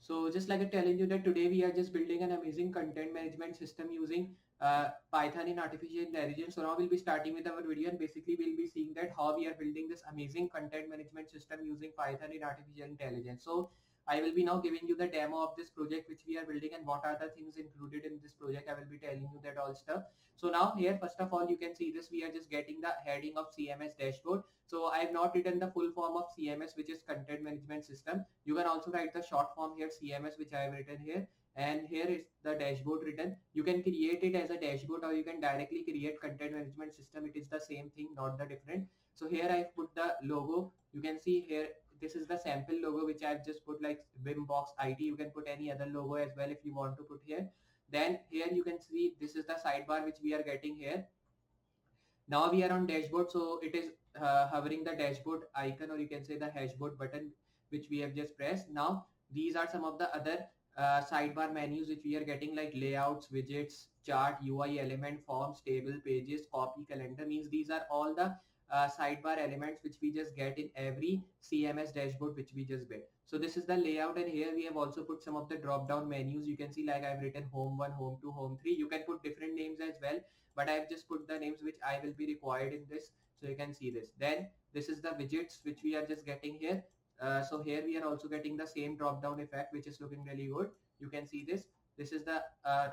So just like I'm telling you that today we are just building an amazing content management system using Python in artificial intelligence. So now we'll be starting with our video, and basically we'll be seeing that how we are building this amazing content management system using Python in artificial intelligence. So I will be now giving you the demo of this project which we are building and what are the things included in this project. I will be telling you that all stuff. So now here, first of all, you can see this. We are just getting the heading of CMS dashboard. So I have not written the full form of CMS, which is content management system. You can also write the short form here, CMS, which I have written here. And here is the dashboard written. You can create it as a dashboard or you can directly create content management system. It is the same thing, not the different. So here I put the logo. You can see here, this is the sample logo which I've just put like Bimbox IT. You can put any other logo as well if you want to put here. Then here you can see this is the sidebar which we are getting here. Now we are on dashboard, so it is hovering the dashboard icon, or you can say the dashboard button, which we have just pressed. Now these are some of the other sidebar menus which we are getting, like layouts, widgets, chart, UI element, forms, table, pages, copy, calendar. Means these are all the sidebar elements which we just get in every CMS dashboard which we just built. So this is the layout, and here we have also put some of the drop down menus. You can see like I've written home 1, home 2, home 3. You can put different names as well, but I've just put the names which I will be required in this. So you can see this. Then this is the widgets which we are just getting here. So here we are also getting the same drop down effect, which is looking really good. You can see this. This is the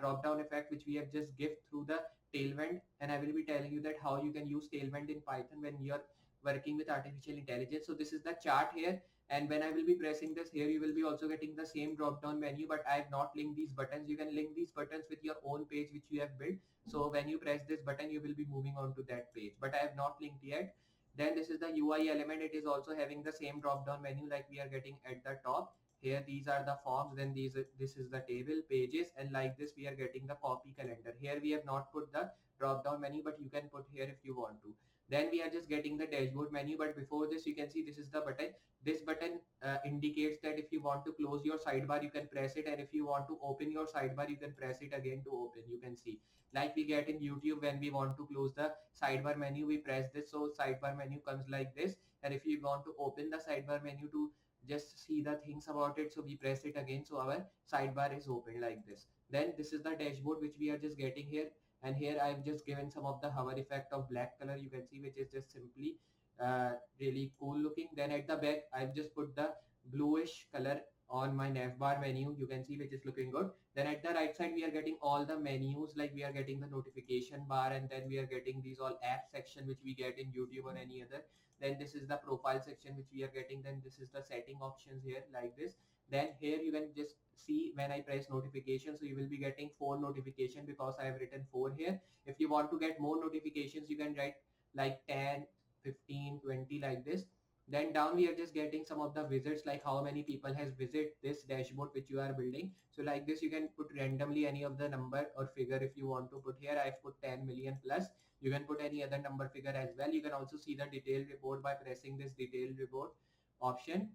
drop down effect which we have just give through the tailwind, and I will be telling you that how you can use tailwind in Python when you're working with artificial intelligence. So this is the chart here, and when I will be pressing this here, you will be also getting the same drop down menu, but I have not linked these buttons. You can link these buttons with your own page which you have built. So when you press this button, you will be moving on to that page, but I have not linked yet. Then this is the UI element. It is also having the same drop down menu like we are getting at the top here. These are the forms, then this is the table, pages, and like this we are getting the copy, calendar. Here we have not put the drop down menu, but you can put here if you want to. Then we are just getting the dashboard menu, but before this you can see this is the button. This button indicates that if you want to close your sidebar, you can press it, and if you want to open your sidebar, you can press it again to open. You can see like we get in YouTube when we want to close the sidebar menu, we press this, so sidebar menu comes like this. And if you want to open the sidebar menu to just see the things about it, so we press it again, so our sidebar is open like this. Then this is the dashboard which we are just getting here, and here I've just given some of the hover effect of black color, you can see, which is just simply really cool looking. Then at the back I've just put the bluish color on my navbar menu, you can see, which is looking good. Then at the right side we are getting all the menus, like we are getting the notification bar, and then we are getting these all app section which we get in YouTube or any other. Then this is the profile section which we are getting. Then this is the setting options here like this. Then here you can just see when I press notification, so you will be getting 4 notification because I have written 4 here. If you want to get more notifications, you can write like 10, 15, 20 like this. Then down we are just getting some of the visits, like how many people has visit this dashboard which you are building. So like this you can put randomly any of the number or figure if you want to put here. I've put 10 million plus. You can put any other number figure as well. You can also see the detailed report by pressing this detailed report option.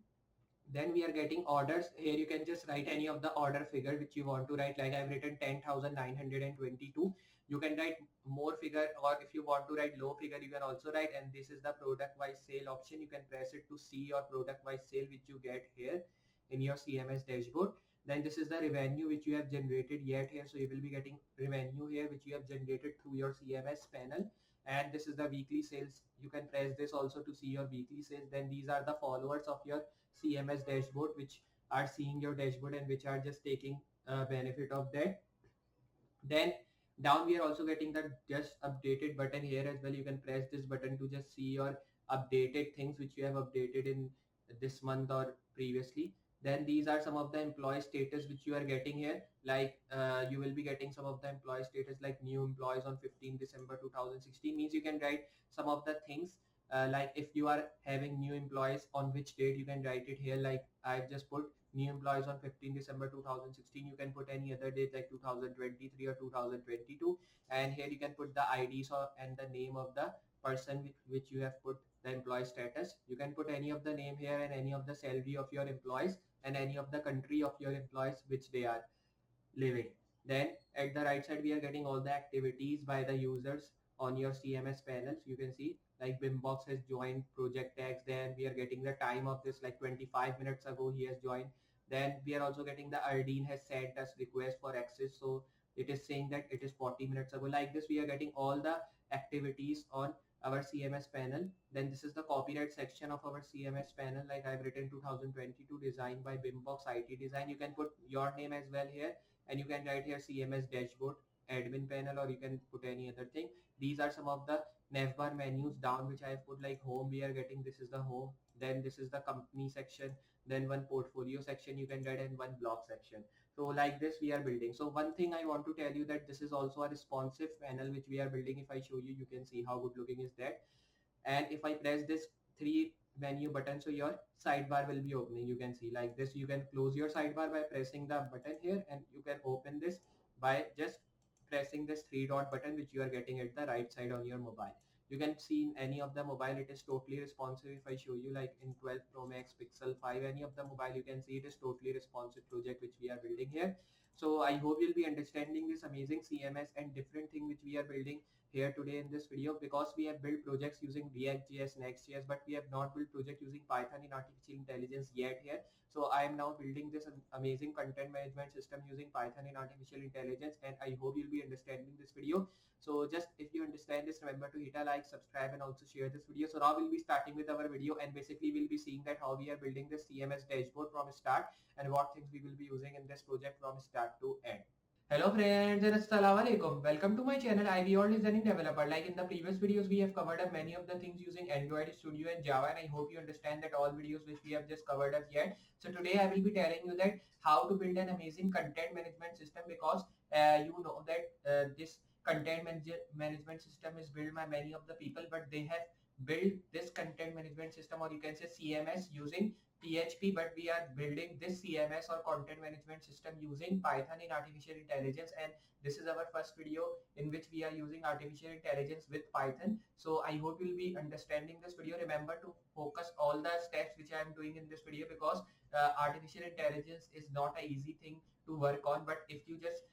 Then we are getting orders. Here you can just write any of the order figure which you want to write, like I've written 10,922. You can write more figure, or if you want to write low figure, you can also write. And this is the product wise sale option. You can press it to see your product wise sale which you get here in your CMS dashboard. Then this is the revenue which you have generated yet here, so you will be getting revenue here which you have generated through your CMS panel. And this is the weekly sales. You can press this also to see your weekly sales. Then these are the followers of your CMS dashboard which are seeing your dashboard and which are just taking benefit of that. Then down we are also getting the just updated button here as well. You can press this button to just see your updated things which you have updated in this month or previously. Then these are some of the employee status which you are getting here, like you will be getting some of the employee status like new employees on 15 December 2016. Means you can write some of the things, like if you are having new employees on which date, you can write it here. Like I've just put new employees on 15 December 2016. You can put any other date like 2023 or 2022. And here you can put the IDs or and the name of the person with which you have put the employee status. You can put any of the name here and any of the salary of your employees and any of the country of your employees which they are living. Then at the right side we are getting all the activities by the users on your CMS panel. So you can see like Bimbox has joined project tags. Then we are getting the time of this, like 25 minutes ago he has joined. Then we are also getting the Ardeen has sent us request for access, so it is saying that it is 40 minutes ago. Like this, we are getting all the activities on our CMS panel. Then this is the copyright section of our CMS panel. Like I've written 2022 design by Bimbox IT Design. You can put your name as well here, and you can write here CMS dashboard admin panel, or you can put any other thing. These are some of the navbar menus down which I have put. Like home, we are getting, this is the home. Then this is the company section, then one portfolio section you can get, and one blog section. So like this we are building. So one thing I want to tell you that this is also a responsive panel which we are building. If I show you, you can see how good looking is that. And if I press this three menu button, so your sidebar will be opening. You can see like this. You can close your sidebar by pressing the button here, and you can open this by just pressing this three dot button which you are getting at the right side on your mobile. You can see in any of the mobile it is totally responsive. If I show you, like in 12 Pro Max, Pixel 5, any of the mobile, you can see it is totally responsive project which we are building here. So I hope you'll be understanding this amazing CMS and different thing which we are building here today in this video, because we have built projects using React.js, Next.js, but we have not built project using Python in artificial intelligence yet here. So I am now building this amazing content management system using Python in artificial intelligence, and I hope you'll be understanding this video. So just if you understand this, remember to hit a like, subscribe, and also share this video. So now we'll be starting with our video, and basically we'll be seeing that how we are building this CMS dashboard from start, and what things we will be using in this project from start to end. Hello friends and assalamu alaikum. Welcome to my channel Iballdesigningdeveloper. Like in the previous videos, we have covered up many of the things using Android Studio and Java, and I hope you understand that all videos which we have just covered up yet. So today I will be telling you that how to build an amazing content management system, because you know that this management system is built by many of the people, but they have built this content management system, or you can say CMS, using PHP, but we are building this CMS or content management system using Python in artificial intelligence, and this is our first video in which we are using artificial intelligence with Python. So I hope you'll be understanding this video. Remember to focus all the steps which I am doing in this video, because artificial intelligence is not an easy thing to work on, but if you just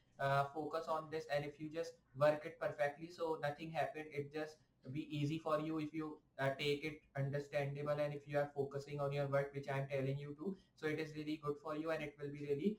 focus on this and if you just work it perfectly, so nothing happened. It just be easy for you if you take it understandable, and if you are focusing on your work which I am telling you to, so it is really good for you, and it will be really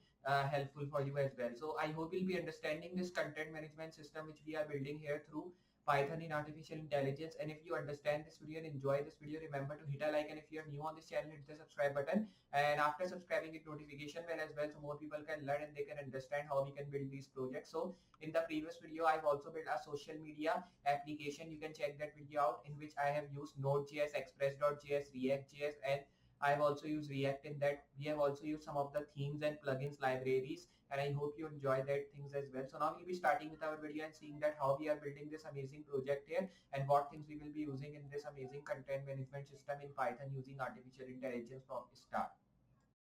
helpful for you as well. So I hope you'll be understanding this content management system which we are building here through Python in artificial intelligence. And if you understand this video and enjoy this video, remember to hit a like, and if you are new on this channel, hit the subscribe button, and after subscribing, hit notification bell as well, so more people can learn and they can understand how we can build these projects. So in the previous video, I've also built a social media application. You can check that video out, in which I have used Node.js, Express.js, React.js, and I've also used React. In that, we have also used some of the themes and plugins libraries, and I hope you enjoy that things as well. So now we'll be starting with our video and seeing that how we are building this amazing project here, and what things we will be using in this amazing content management system in Python using artificial intelligence from start.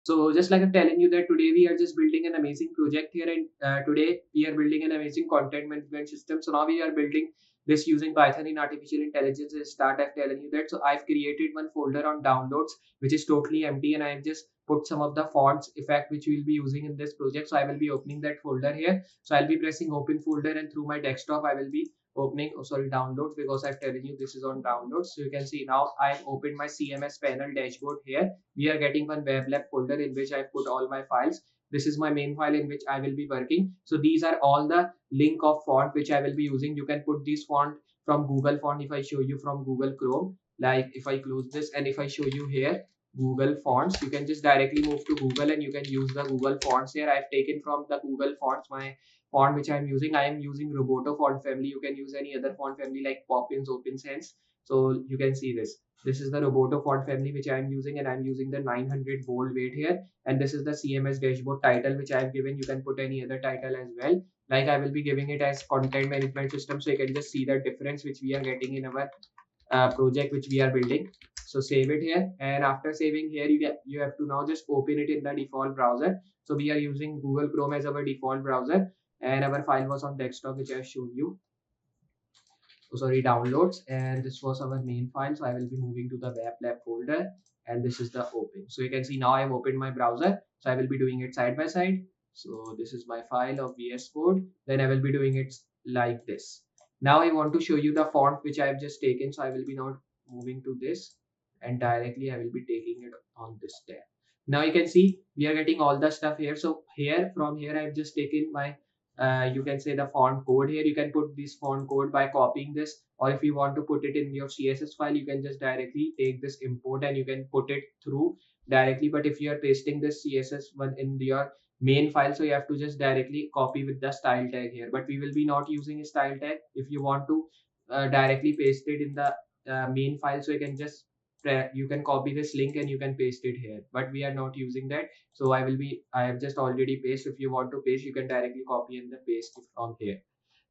So just like I'm telling you that today we are just building an amazing project here, and today we are building an amazing content management system. So now we are building this using Python in artificial intelligence. Start, I've telling you that. So I've created one folder on downloads which is totally empty, and I've just put some of the fonts effect which we'll be using in this project. So I will be opening that folder here. So I'll be pressing open folder, and through my desktop I will be opening, downloads, because I've telling you this is on downloads. So you can see now I've opened my CMS panel dashboard here. We are getting one web lab folder in which I put all my files. This is my main file in which I will be working. So these are all the link of font which I will be using. You can put this font from Google font. If I show you from Google Chrome, like if I close this and if I show you here Google fonts, you can just directly move to Google and you can use the Google fonts here. I've taken from the Google fonts my font which I'm using. I am using Roboto font family. You can use any other font family like Poppins, Open Sans. So you can see this. This is the Roboto font family which I am using, and I'm using the 900 bold weight here. And this is the CMS dashboard title which I have given. You can put any other title as well. Like I will be giving it as content management system, so you can just see the difference which we are getting in our project which we are building. So save it here, and after saving here, you have to now just open it in the default browser. So we are using Google Chrome as our default browser, and our file was on desktop which I have shown you. Downloads, and this was our main file. So I will be moving to the web lab folder, and this is the open. So you can see now I have opened my browser. So I will be doing it side by side. So this is my file of VS Code. Then I will be doing it like this. Now I want to show you the font which I have just taken. So I will be now moving to this, and directly I will be taking it on this tab. Now you can see we are getting all the stuff here. So here, from here, I've just taken my you can say the font code here. You can put this font code by copying this, or if you want to put it in your CSS file, you can just directly take this import and you can put it through directly. But if you are pasting this CSS one in your main file, so you have to just directly copy with the style tag here. But we will be not using a style tag. If you want to directly paste it in the main file, so you can just you can copy this link and you can paste it here, but we are not using that. So I have just already pasted. If you want to paste, you can directly copy and then paste it from here.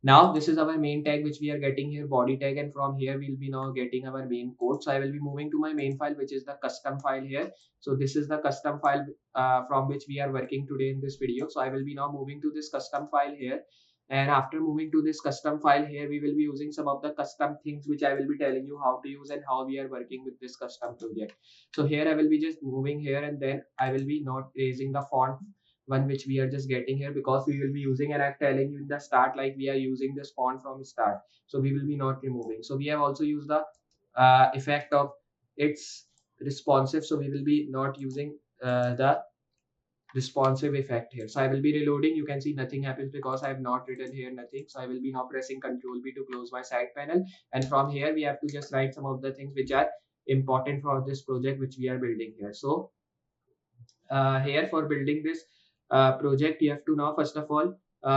Now this is our main tag which we are getting here, body tag, and from here we'll be now getting our main code. So I will be moving to my main file, which is the custom file here. So this is the custom file from which we are working today in this video. So I will be now moving to this custom file here. And after moving to this custom file here, we will be using some of the custom things which I will be telling you how to use and how we are working with this custom project. So here I will be just moving here, and then I will be not raising the font one which we are just getting here, because we will be using, and I'm telling you in the start, like we are using this font from start. So we will be not removing. So we have also used the effect of it's responsive. So we will be not using the responsive effect here. So I will be reloading. You can see nothing happens because I have not written here nothing. So I will be now pressing Ctrl B to close my side panel. And from here, we have to just write some of the things which are important for this project which we are building here. So here for building this project, you have to now first of all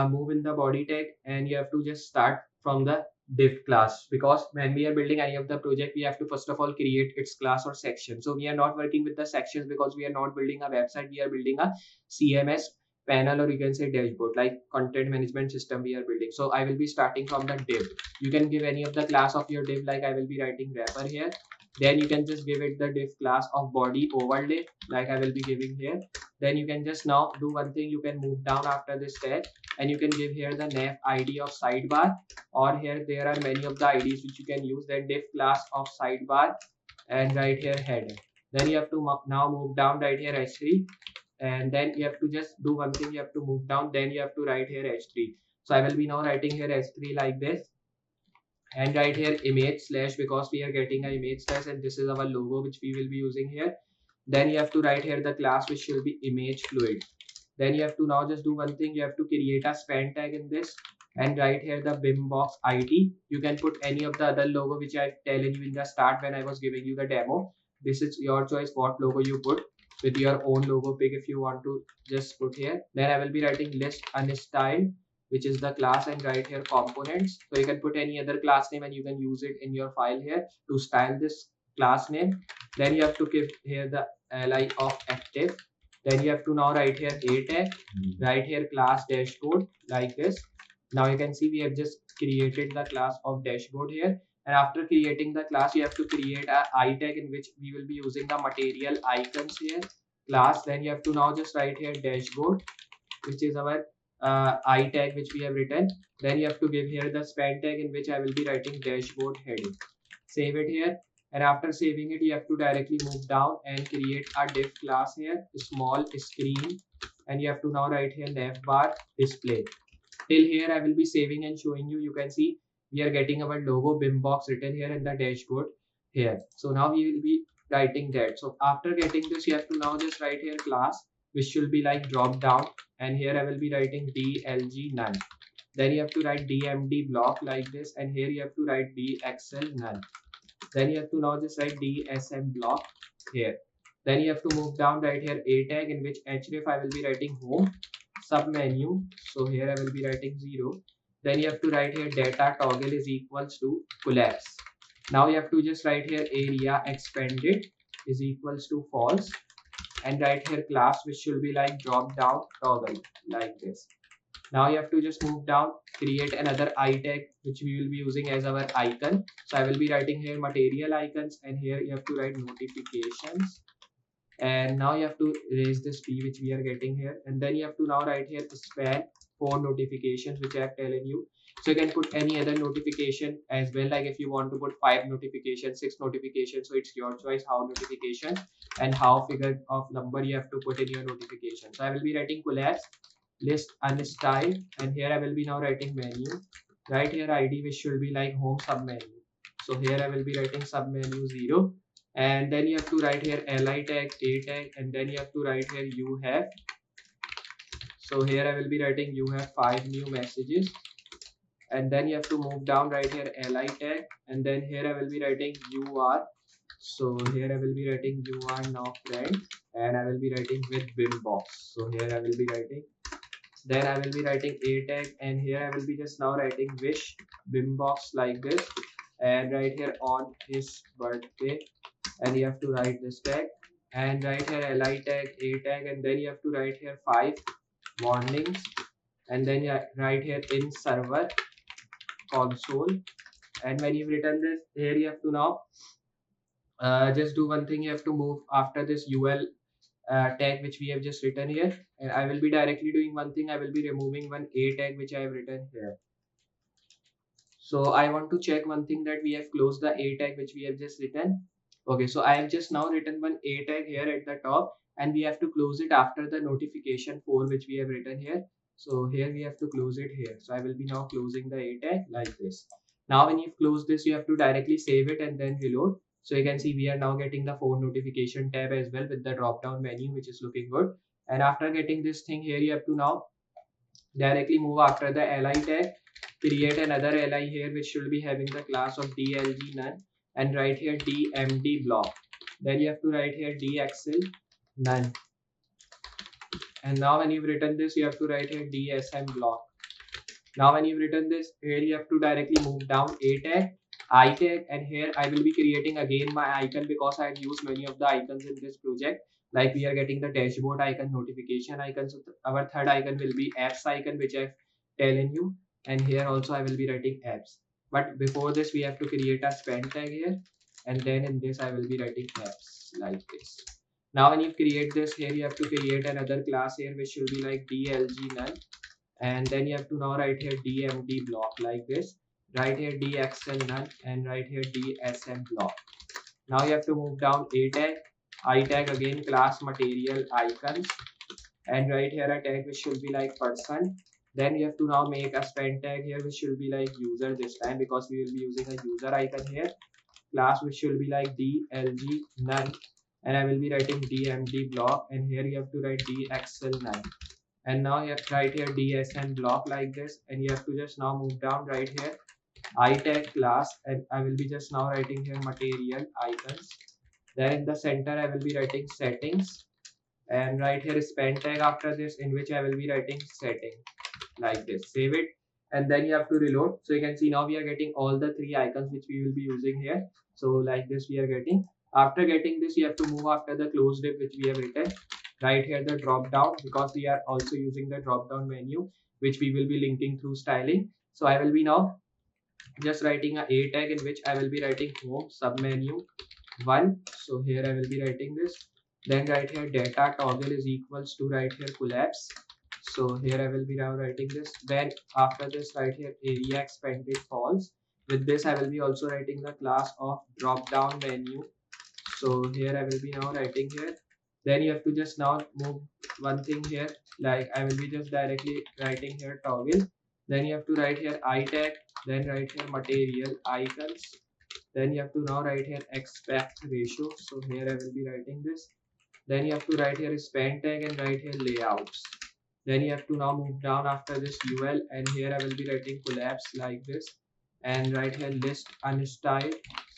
move in the body tag, and you have to just start from the div class, because when we are building any of the project, we have to first of all create its class or section. So we are not working with the sections because we are not building a website. We are building a CMS panel, or you can say dashboard, like content management system we are building. So I will be starting from the div. You can give any of the class of your div, like I will be writing wrapper here. Then you can just give it the div class of body overlay, like I will be giving here. Then you can just now do one thing. You can move down after this tag, and you can give here the nav ID of sidebar, or here there are many of the IDs which you can use. Then div class of sidebar, and right here header. Then you have to now move down right here h3, and then you have to just do one thing. You have to move down. Then you have to write here h3. So I will be now writing here h3 like this, and right here image slash, because we are getting an image slash, and this is our logo which we will be using here. Then you have to write here the class which should be image fluid. Then you have to now just do one thing. You have to create a span tag in this, and write here the bim box ID. You can put any of the other logo which I telling you in the start when I was giving you the demo. This is your choice what logo you put, with your own logo pick if you want to just put here. Then I will be writing list unstyled, which is the class, and right here components. So you can put any other class name and you can use it in your file here to style this class name. Then you have to give here the li of active. Then you have to now write here a tag, write here class dashboard like this. Now you can see we have just created the class of dashboard here. And after creating the class, you have to create a I tag in which we will be using the material icons here class. Then you have to now just write here dashboard, which is our I tag which we have written. Then you have to give here the span tag in which I will be writing dashboard heading. Save it here, and after saving it, you have to directly move down and create a div class here, small screen, and you have to now write here navbar display. Till here I will be saving and showing you. You can see we are getting our logo bim box written here in the dashboard here. So now we will be writing that. So after getting this, you have to now just write here class which should be like drop down, and here I will be writing dlg none. Then you have to write dmd block like this, and here you have to write dxl none. Then you have to now just write dsm block here. Then you have to move down right here a tag in which href I will be writing home submenu. So here I will be writing 0. Then you have to write here data toggle is equals to collapse. Now you have to just write here area expanded is equals to false, and write here class which should be like drop down toggle like this. Now you have to just move down, create another I tag which we will be using as our icon. So I will be writing here material icons, and here you have to write notifications. And now you have to erase this p which we are getting here, and then you have to now write here span for notifications which I have telling you. So you can put any other notification as well, like if you want to put 5 notifications, 6 notifications, so it's your choice how notification and how figure of number you have to put in your notification. So I will be writing collapse list unstyled, and here I will be now writing menu. Right here id which should be like home submenu. So here I will be writing submenu 0. and then you have to write here li tag, a tag, and then you have to write here you have. So here I will be writing you have 5 new messages, and then you have to move down right here li tag, and then here I will be writing you are. So here I will be writing you are now friend, and I will be writing with bim box. So here I will be writing, then I will be writing a tag, and here I will be just now writing wish bim box like this, and right here on his birthday, and you have to write this tag, and right here li tag, a tag, and then you have to write here 5 warnings, and then you write here in server console. And when you've written this, here you have to now just do one thing. You have to move after this ul tag which we have just written here, and I will be directly doing one thing. I will be removing one a tag which I have written here. So I want to check one thing, that we have closed the a tag which we have just written. Okay, so I have just now written one a tag here at the top, and we have to close it after the notification 4 which we have written here. So here we have to close it here. So I will be now closing the a tag like this. Now when you close this, you have to directly save it and then reload. So you can see we are now getting the phone notification tab as well with the drop down menu, which is looking good. And after getting this thing here, you have to now directly move after the li tag, create another li here which should be having the class of dlg none, and write here dmd block. Then you have to write here dxl none, and now when you've written this, you have to write here dsm block. Now when you've written this, here you have to directly move down a tag, I tag, and here I will be creating again my icon, because I had used many of the icons in this project. Like we are getting the dashboard icon, notification icon. So our third icon will be apps icon, which I've telling you. And here also I will be writing apps. But before this, we have to create a span tag here. And then in this, I will be writing apps like this. Now when you create this, here you have to create another class here, which should be like dlg none, and then you have to now write here dmd block like this, write here dxl none, and write here dsm block. Now you have to move down a tag, I tag again, class material icons, and write here a tag which should be like person. Then you have to now make a span tag here which should be like user this time, because we will be using a user icon here, class which should be like dlg none, and I will be writing dmd block, and here you have to write dxl none. And now you have to write here dsm block like this, and you have to just now move down right here I tag class, and I will be just now writing here material icons. Then in the center I will be writing settings, and right here span tag after this, in which I will be writing setting like this. Save it, and then you have to reload. So you can see now we are getting all the 3 icons which we will be using here. So like this we are getting. After getting this, you have to move after the close div which we have written. Right here the drop down, because we are also using the drop down menu which we will be linking through styling. So I will be now just writing a tag, in which I will be writing home submenu 1. So here I will be writing this. Then right here data toggle is equals to right here collapse. So here I will be now writing this. Then after this, right here area expanded false. With this I will be also writing the class of drop down menu. So here I will be now writing here. Then you have to just now move one thing here, like I will be just directly writing here toggle. Then you have to write here I tag, then write here material icons. Then you have to now write here aspect ratio. So here I will be writing this. Then you have to write here span tag and write here layouts. Then you have to now move down after this ul, and here I will be writing collapse like this, and write here list unstyled.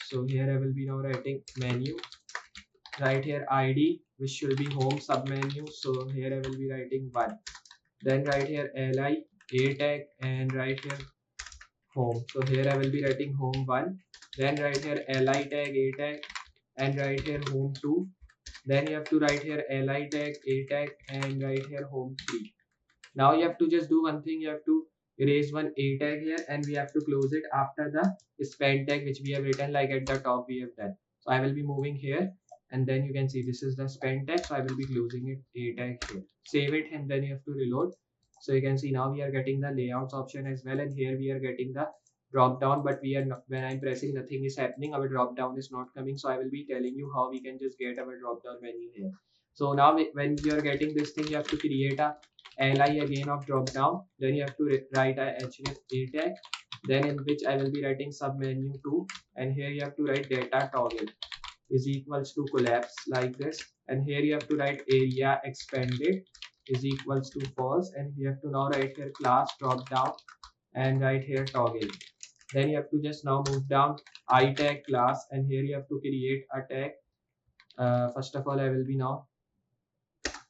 So here I will be now writing menu, right here id which should be home submenu. So here I will be writing 1. Then right here li a tag, and right here home. So here I will be writing home 1. Then right here li tag a tag, and right here home 2. Then you have to write here li tag a tag, and right here home 3. Now you have to just do one thing. You have to erase one a tag here, and we have to close it after the span tag which we have written, like at the top we have done. So I will be moving here, and then you can see this is the span tag. So I will be closing it a tag here. Save it, and then you have to reload. So you can see now we are getting the layouts option as well, and here we are getting the drop down, but we are not, when I'm pressing, nothing is happening. Our drop down is not coming. So I will be telling you how we can just get our drop down menu here. So now when you are getting this thing, you have to create a li again of drop down. Then you have to write a href a tag, then in which I will be writing submenu 2, and here you have to write data toggle is equals to collapse like this, and here you have to write area expanded is equals to false, and you have to now write here class drop down and write here toggle. Then you have to just now move down I tag class, and here you have to create a tag. First of all, I will be now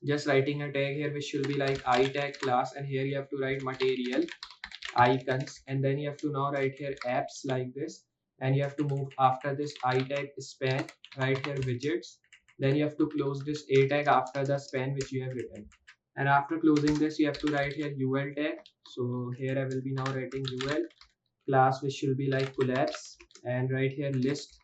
just writing a tag here which should be like I tag class, and here you have to write material icons, and then you have to now write here apps like this, and you have to move after this I tag span, write here widgets, then you have to close this a tag after the span which you have written, and after closing this you have to write here ul tag. So here I will be now writing ul class which should be like collapse, and write here list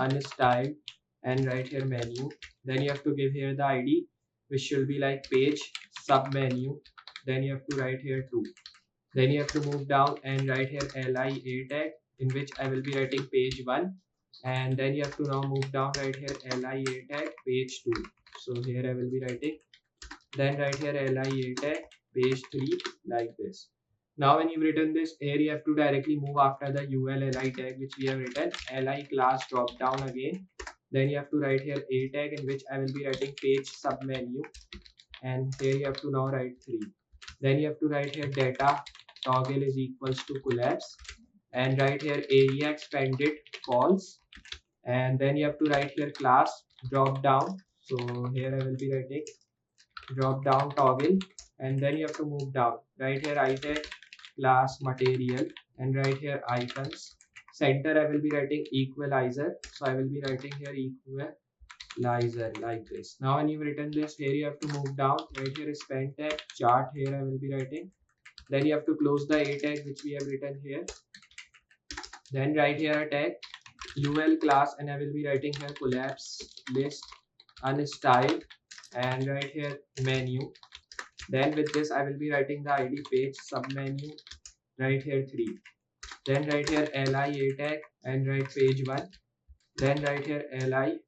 unstyled, and write here menu. Then you have to give here the id which should be like page sub menu, then you have to write here 2. Then you have to move down and write here li a tag, in which I will be writing page 1, and then you have to now move down, write here li a tag page 2. So here I will be writing, then write here li a tag page 3 like this. Now when you've written this, here you have to directly move after the ul li tag which we have written, li class drop down again, then you have to write here a tag, in which I will be writing page sub menu, and here you have to now write 3. Then you have to write here data toggle is equals to collapse, and write here area expanded false, and then you have to write here class drop down. So here I will be writing drop down toggle, and then you have to move down, write here I tag class material, and write here icons. Center I will be writing equalizer, so I will be writing here equalizer like this. Now when you've written this, here you have to move down, right here is span tag chart, here I will be writing, then you have to close the a tag which we have written here, then write here a tag ul class, and I will be writing here collapse list unstyled, and write here menu. Then with this I will be writing the id page sub menu, write here 3. Then write here li a tag and write page 1, then write here li,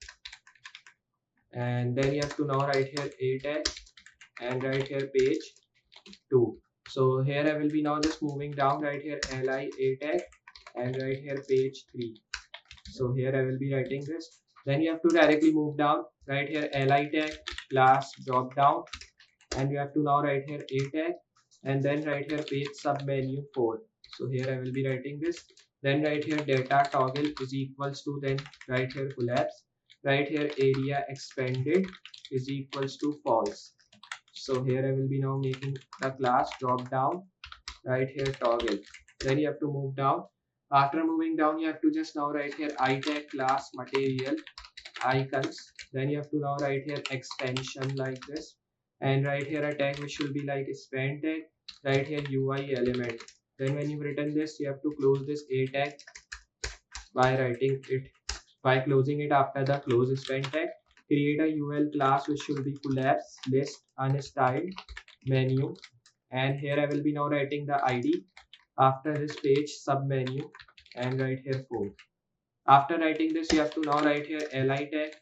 and then you have to now write here a tag and write here page 2. So here I will be now just moving down, right here li a tag and right here page 3. So here I will be writing this. Then you have to directly move down, right here li tag class drop down, and you have to now write here a tag, and then write here page sub menu 4. So here I will be writing this. Then write here data toggle is equals to, then write here collapse, write here area expanded is equals to false. So here I will be now making the class drop down, right here toggle. Then you have to move down. After moving down, you have to just now write here I tag class material icons. Then you have to now write here extension like this, and write here a tag which should be like span tag, write here UI element. Then when you've written this, you have to close this a tag by writing it, by closing it after the close span tag. Create a UL class which should be collapse list unstyled menu, and here I will be now writing the ID after this page sub menu, and write here 4. After writing this, you have to now write here li tag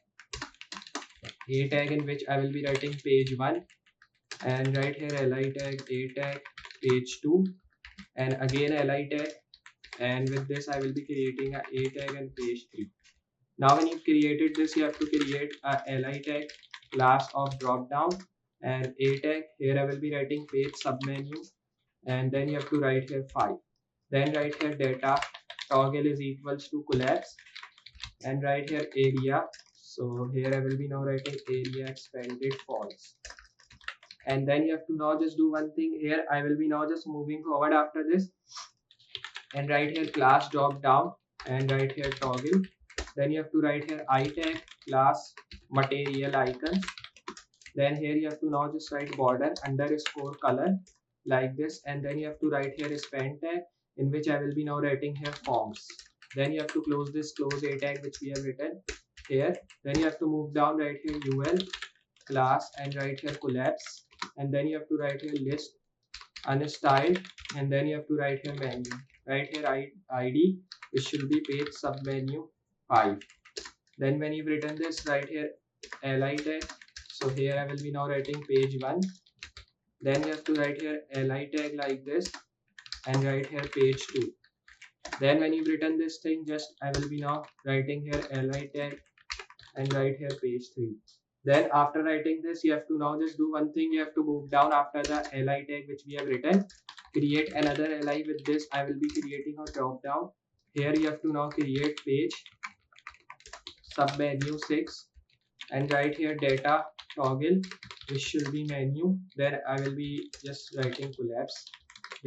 a tag, in which I will be writing page 1, and write here li tag a tag page 2, and again li tag, and with this I will be creating a tag and page 3. Now when you've created this, you have to create a li tag class of drop down and a tag. Here I will be writing page sub menu, and then you have to write here 5. Then write here data toggle is equals to collapse, and write here area. So here I will be now writing area expanded false. And then you have to now just do one thing here. I will be now just moving forward after this, and write here class drop down and write here toggle. Then you have to write here I tag class material icons. Then here you have to now just write border underscore color like this, and then you have to write here span tag, in which I will be now writing here forms. Then you have to close this close a tag which we have written here. Then you have to move down, write here ul class and write here collapse, and then you have to write here list unstyled, and then you have to write here menu, write here id which should be page sub menu 5. Then when you've written this, write here li tag. So here I will be now writing page 1. Then you have to write here li tag like this, and write here page 2. Then when you've written this thing, just I will be now writing here li tag and right here page 3. Then after writing this, you have to now just do one thing. You have to move down after the li tag which we have written. Create another li with this. I will be creating a drop down. Here you have to now create page sub menu 6 and right here data toggle which should be menu. Then I will be just writing collapse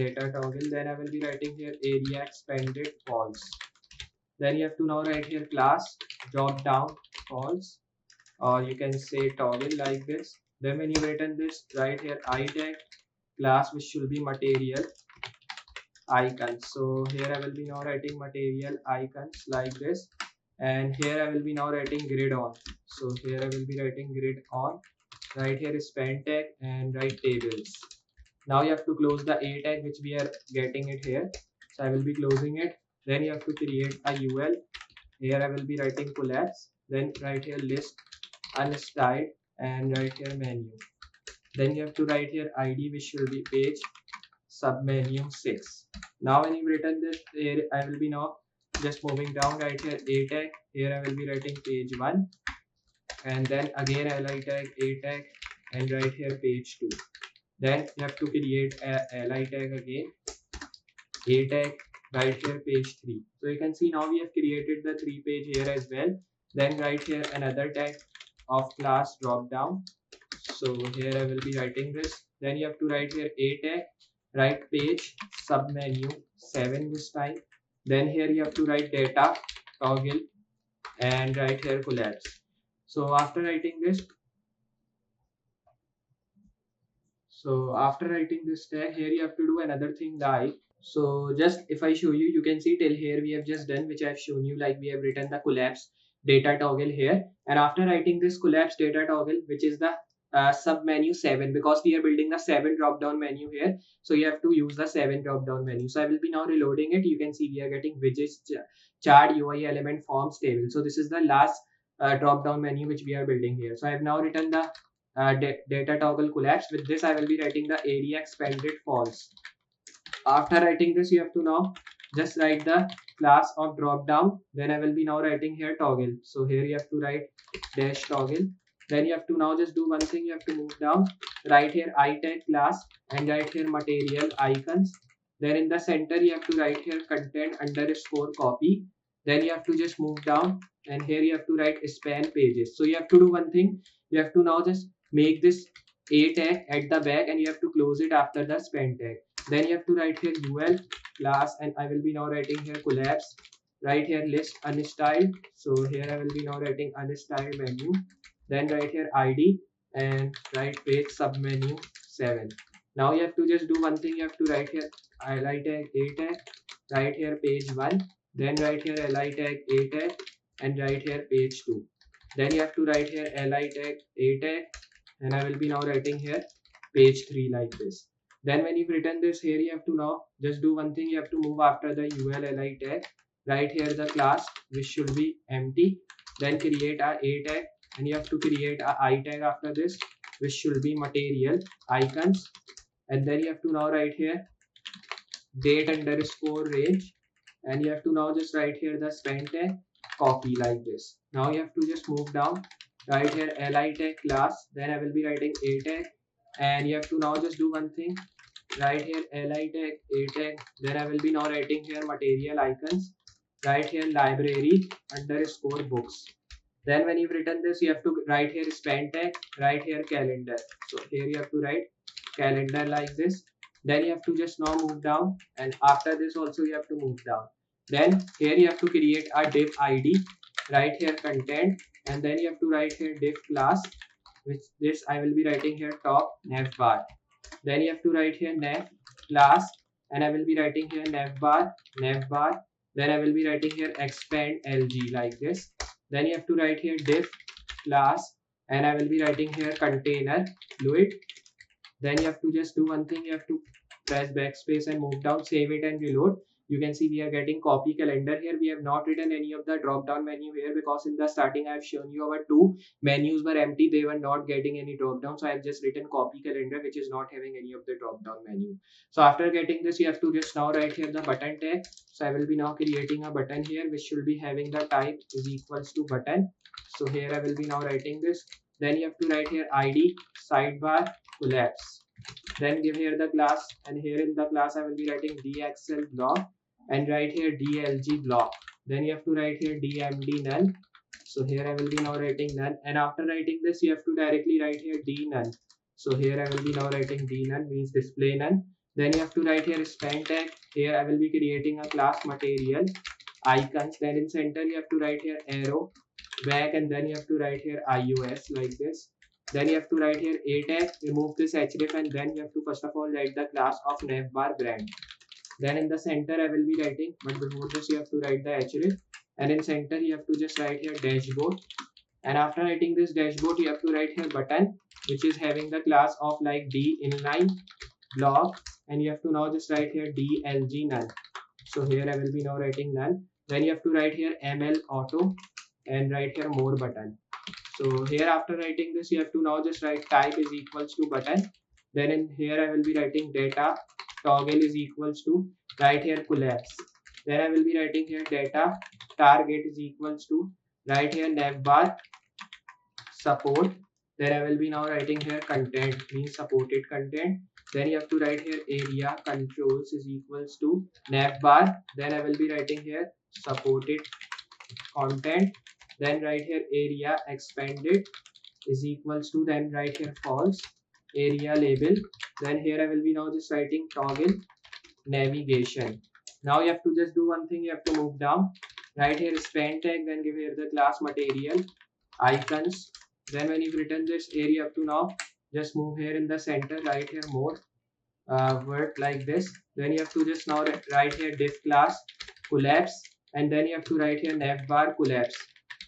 data toggle. Then I will be writing here area expanded false. Then you have to now write here class drop down false, or you can say toggle like this. Then when you written this, write here I tag class which should be material icons. So here I will be now writing material icons like this, and here I will be now writing grid on. So here I will be writing grid on. Right here is span tag and write tables. Now you have to close the a tag which we are getting it here. So I will be closing it. Then you have to create a UL. Here I will be writing collapse. Then right here list unstyled and right here menu. Then you have to write here ID which should be page submenu 6. Now when you written this, here I will be now just moving down right here a tag. Here I will be writing page 1 and then again li tag a tag and right here page 2. Then you have to create a li tag again a tag right here page 3. So you can see now we have created the 3 page here as well. Then right here another tag of class drop down. So here I will be writing this. Then you have to write here a tag right page submenu 7 this time. Then here you have to write data toggle and right here collapse. So after writing this, tag, here you have to do another thing like, so just if I show you, you can see till here we have just done which I have shown you, like we have written the collapse data toggle here, and after writing this collapse data toggle which is the sub menu 7, because we are building the 7 drop down menu here, so you have to use the 7 drop down menu. So I will be now reloading it. You can see we are getting widgets, chart, UI element, forms, table. So this is the last drop down menu which we are building here. So I have now written the data toggle collapse. With this I will be writing the area expanded false. After writing this, you have to now just write the class of drop down. Then I will be now writing here toggle. So here you have to write dash toggle. Then you have to now just do one thing. You have to move down, write here I tag class and write here material icons. Then in the center you have to write here content underscore copy. Then you have to just move down and here you have to write span pages. So you have to do one thing. You have to now just make this a tag at the back and you have to close it after the span tag. Then you have to write here UL class and I will be now writing here collapse. Right here list unstyled. So here I will be now writing unstyled menu. Then write here ID and write page submenu 7. Now you have to just do one thing. You have to write here li tag a tag. Write here page 1. Then write here li tag a tag and write here page 2. Then you have to write here li tag a tag and I will be now writing here page 3 like this. Then when you've written this, here you have to now just do one thing. You have to move after the ULLI tag. Write here the class which should be empty. Then create a tag and you have to create a I tag after this which should be material icons. And then you have to now write here date underscore range and you have to now just write here the span tag copy like this. Now you have to just move down, write here li tag class. Then I will be writing a tag and you have to now just do one thing. Write here li tag a tag. Then I will be now writing here material icons. Write here library underscore books. Then when you've written this, you have to write here span tag. Write here calendar. So here you have to write calendar like this. Then you have to just now move down, and after this also you have to move down. Then here you have to create a div ID. Write here content, and then you have to write here div class, which this I will be writing here top navbar. Then you have to write here nav class and I will be writing here navbar. Then I will be writing here expand lg like this. Then you have to write here div class and I will be writing here container fluid. Then you have to just do one thing. You have to press backspace and move down, save it and reload. You can see we are getting copy calendar here. We have not written any of the drop down menu here because in the starting I have shown you our 2 menus were empty. They were not getting any drop down. So I have just written copy calendar which is not having any of the drop down menu. So after getting this, you have to just now write here the button tag. So I will be now creating a button here which should be having the type is equals to button. So here I will be now writing this. Then you have to write here id sidebar collapse. Then give here the class, and here in the class I will be writing dxl block and write here dlg block. Then you have to write here dmd none. So here I will be now writing none, and after writing this you have to directly write here d none. So here I will be now writing d none, means display none. Then you have to write here span tag. Here I will be creating a class material icons. Then in center you have to write here arrow back, and then you have to write here ios like this. Then you have to write here a tag, remove this href, and then you have to first of all write the class of navbar brand. Then in the center I will be writing, but before this you have to write the href, and in center you have to just write here dashboard. And after writing this dashboard you have to write here button, which is having the class of like d inline block, and you have to now just write here dlg none. So here I will be now writing none. Then you have to write here ml auto and write here more button. So here after writing this you have to now just write type is equals to button. Then in here I will be writing data toggle is equals to write here collapse. Then I will be writing here data target is equals to write here navbar support. Then I will be now writing here content, means supported content. Then you have to write here area controls is equals to navbar. Then I will be writing here supported content. Then write here area expanded is equals to, then write here false area label. Then here I will be now just writing toggle navigation. Now you have to just do one thing, you have to move down, write here span tag, then give here the class material icons. Then when you've written this area, you have to now just move here in the center, write here more word like this. Then you have to just now write here div class collapse, and then you have to write here navbar collapse.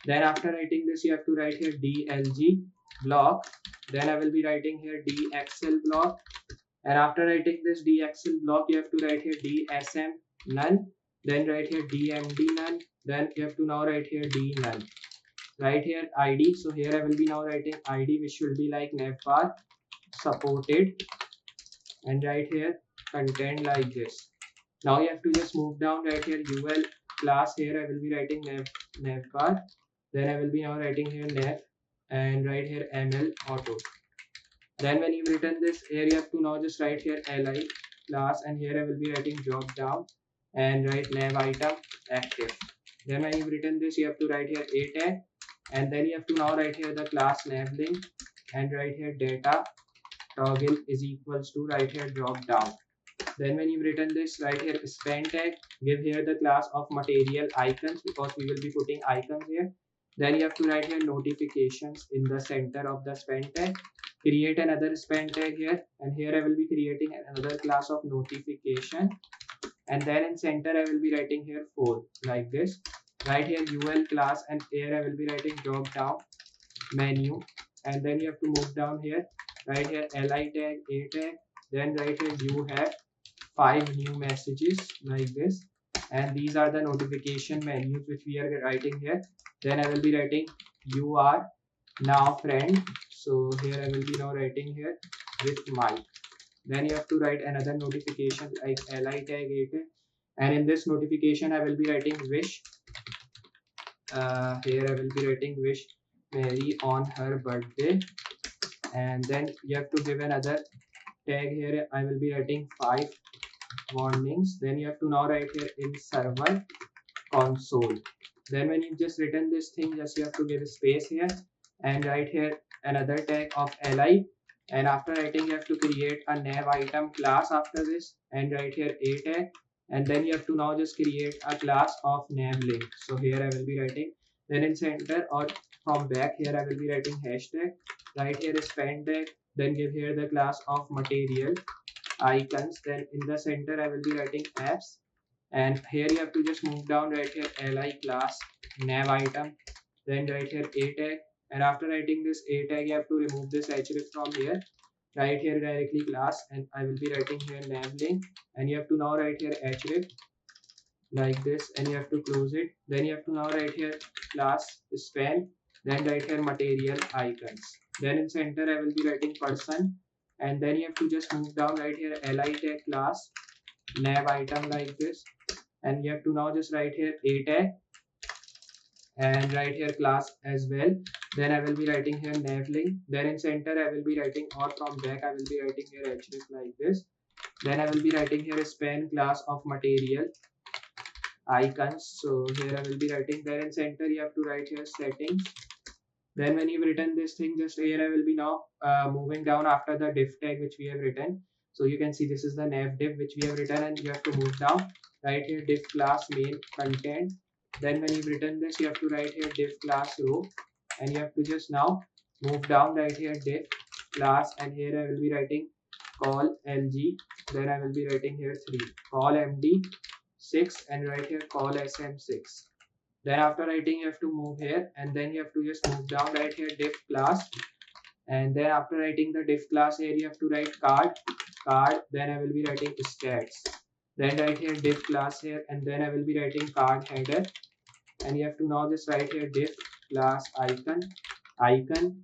Then after writing this you have to write here dlg block. Then I will be writing here dxl block, and after writing this dxl block you have to write here dsm none. Then write here dmd none. Then you have to now write here d none. Write here id. So here I will be now writing id, which will be like navbar supported, and write here content like this. Now you have to just move down, write here ul class. Here I will be writing navbar. Then I will be now writing here nav, and write here ml auto. Then when you've written this, here you have to now just write here li class, and here I will be writing drop down and write nav item active. Then when you've written this, you have to write here a tag, and then you have to now write here the class nav link, and write here data toggle is equals to write here drop down. Then when you've written this, write here span tag, give here the class of material icons, because we will be putting icons here. Then you have to write here notifications in the center of the span tag. Create another span tag here, and here I will be creating another class of notification, and then in center I will be writing here 4 like this. Write here ul class, and here I will be writing drop down menu, and then you have to move down here, write here li tag a tag. Then write here you have 5 new messages like this, and these are the notification menus which we are writing here. Then I will be writing you are now friend. So here I will be now writing here with Mike. Then you have to write another notification like li tag a tag, and in this notification I will be writing wish. Here I will be writing wish Mary on her birthday, and then you have to give another tag here. I will be writing 5 warnings. Then you have to now write here in server console. Then when you've just written this thing, just you have to give a space here and write here another tag of li, and after writing you have to create a nav item class after this, and write here a tag, and then you have to now just create a class of nav link. So here I will be writing, then in center or from back here I will be writing hashtag, write here span tag, then give here the class of material icons. Then in the center I will be writing apps, and here you have to just move down, write here li class nav item, then write here a tag, and after writing this a tag you have to remove this href from here, write here directly class, and I will be writing here nav link, and you have to now write here href like this, and you have to close it. Then you have to now write here class span, then write here material icons. Then in center I will be writing person, and then you have to just move down, right here li tag class nav item like this, and you have to now just write here a tag, and right here class as well. Then I will be writing here navlink. Then in center I will be writing, or from back I will be writing here href like this. Then I will be writing here span class of material icons. So here I will be writing. There in center you have to write here settings. Then when you've written this thing, just here I will be now moving down after the div tag which we have written. So you can see this is the nav div which we have written, and you have to move down. Right here div class main content. Then when you've written this, you have to write here div class row, and you have to just now move down. Right here div class, and here I will be writing call LG. Then I will be writing here 3 call MD 6, and right here call SM6. Then after writing you have to move here, and then you have to just move down. Right here div class, and then after writing the div class here you have to write card. Then I will be writing stats. Then right here div class here, and then I will be writing card header, and you have to now just write here div class icon.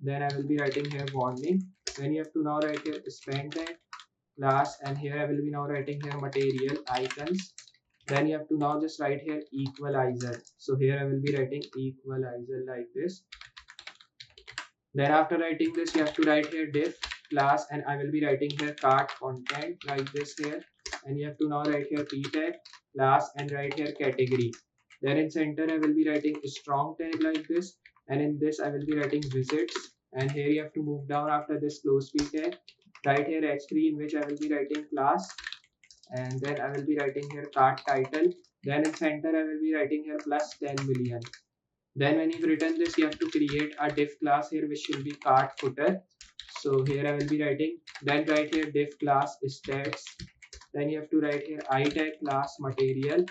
Then I will be writing here warning. Then you have to now write here span tag class, and here I will be now writing here material icons. Then you have to now just write here equalizer. So here I will be writing equalizer like this. Then after writing this, you have to write here div class, and I will be writing here cart content like this here. And you have to now write here p tag class, and write here category. Then in center I will be writing strong tag like this, and in this I will be writing visits. And here you have to move down after this close p tag. Right here h3, in which I will be writing class, and then I will be writing here cart title. Then in center I will be writing here plus 10 million. Then when you've written this, you have to create a div class here which will be cart footer. So here I will be writing, then write here div class stats. Then you have to write here I tag class material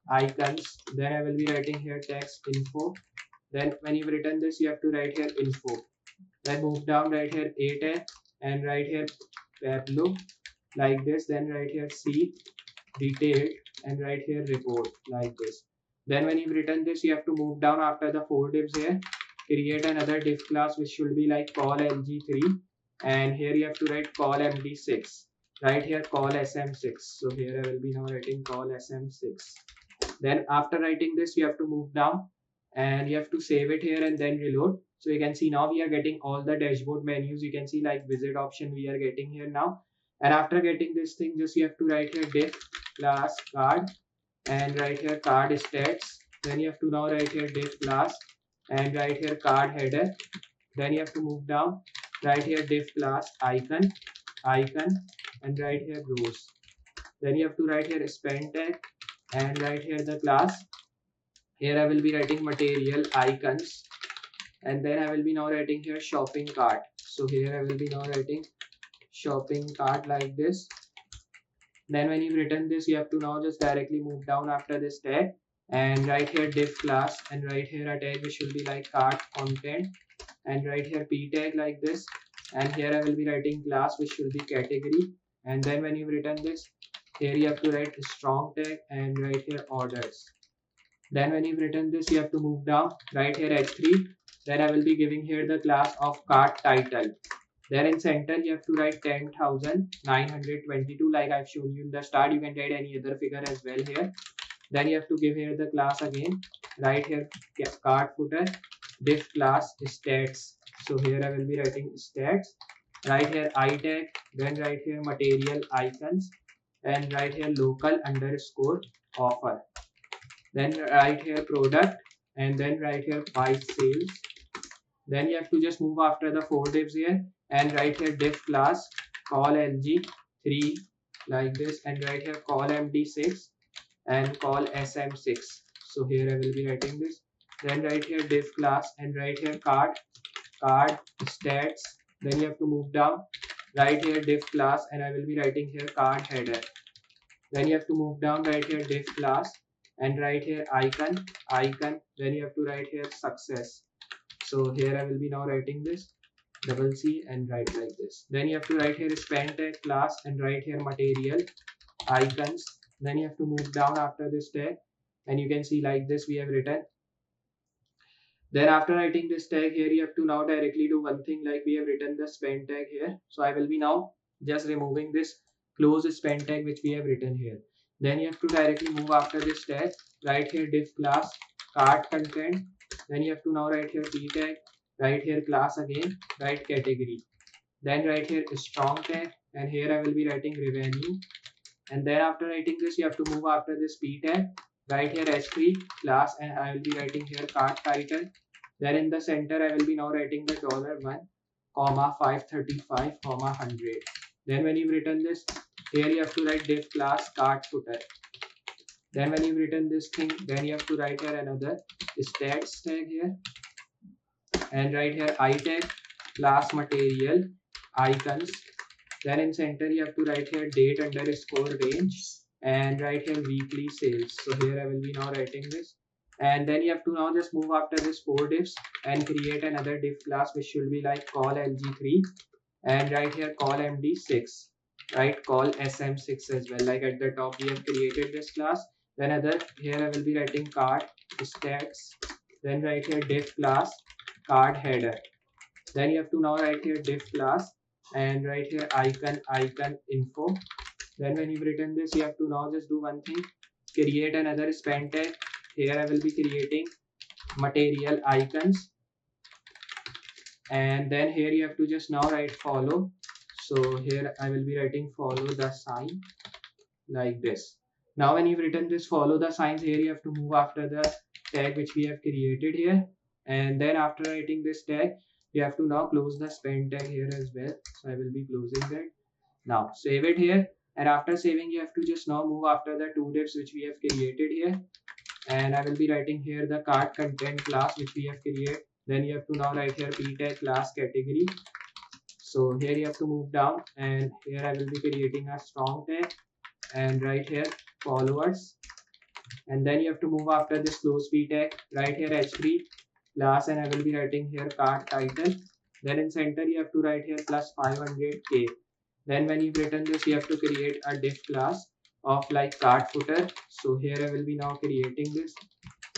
icons. Then I will be writing here text info. Then when you've written this, you have to write here info. Then move down, write here a tag, and write here Pablo like this. Then write here C detailed, and write here report like this. Then when you've written this, you have to move down after the 4 divs here, create another div class which should be like call LG3, and here you have to write call MD6. Right here call SM6. So here I will be now writing call SM6. Then after writing this, you have to move down, and you have to save it here and then reload. So you can see now we are getting all the dashboard menus. You can see like visit option we are getting here now. And after getting this thing, just you have to write here div class card, and write here card stats. Then you have to now write here div class, and write here card header. Then you have to move down, write here div class icon, and write here rows. Then you have to write here span tag, and write here the class. Here I will be writing material icons, and then I will be now writing here shopping cart. So here I will be now writing shopping cart like this. Then when you've written this, you have to now just directly move down after this tag, and write here div class, and write here a tag which will be like cart content, and write here p tag like this. And here I will be writing class which will be category. And then when you've written this, here you have to write strong tag, and write here orders. Then when you've written this, you have to move down, write here h3. Then I will be giving here the class of cart title. Then in center you have to write 10,922 like I've shown you in the start. You can write any other figure as well here. Then you have to give here the class again. Write here cart footer, div class stats. So here I will be writing stats. Write here I tag. Then write here material icons, and write here local underscore offer. Then write here product, and then write here price sales. Then you have to just move after the 4 divs here, and write here div class call LG3 like this, and write here call MD6 and call SM6. So here I will be writing this. Then write here div class, and write here card stats. Then you have to move down, write here div class, and I will be writing here card header. Then you have to move down, write here div class, and write here icon. Then you have to write here success. So here I will be now writing this double C and write like this. Then you have to write here span tag class, and write here material icons. Then you have to move down after this tag, and you can see like this we have written. Then after writing this tag here, you have to now directly do one thing, like we have written the span tag here. So I will be now just removing this close span tag which we have written here. Then you have to directly move after this tag, write here div class cart content, Then you have to now write here p tag, write here class again, write category. Then write here strong tag, and here I will be writing revenue. And then after writing this, you have to move after this p tag, write here h3 class, and I will be writing here card title. Then in the center, I will be now writing the $1, comma 535, comma 100. Then when you've written this, here you have to write div class card footer. Then when you've written this thing, then you have to write here another stats tag here, and write here I tag class material icons. Then in center you have to write here date underscore range, and write here weekly sales. So here I will be now writing this. And then you have to now just move after this 4 divs and create another div class which should be like call lg3, and write here call md6, right, call sm6 as well. Like at the top we have created this class. Then other here I will be writing card stats, then write here div class card header. Then you have to now write here div class and write here icon info. Then when you've written this, you have to now just do one thing, create another span tag. Here I will be creating material icons, and then here you have to just now write follow. So here I will be writing follow the sign like this. Now when you've written this follow the signs, here you have to move after the tag which we have created here, and then after writing this tag, you have to now close the span tag here as well. So I will be closing that. Now save it here, and after saving you have to just now move after the 2 divs which we have created here, and I will be writing here the card content class which we have created. Then you have to now write here p tag class category. So here you have to move down, and here I will be creating a strong tag and write here followers. And then you have to move after this close p tag, write here h3 class, and I will be writing here card title. Then in center you have to write here plus 500k. Then when you've written this, you have to create a div class of like card footer. So here I will be now creating this.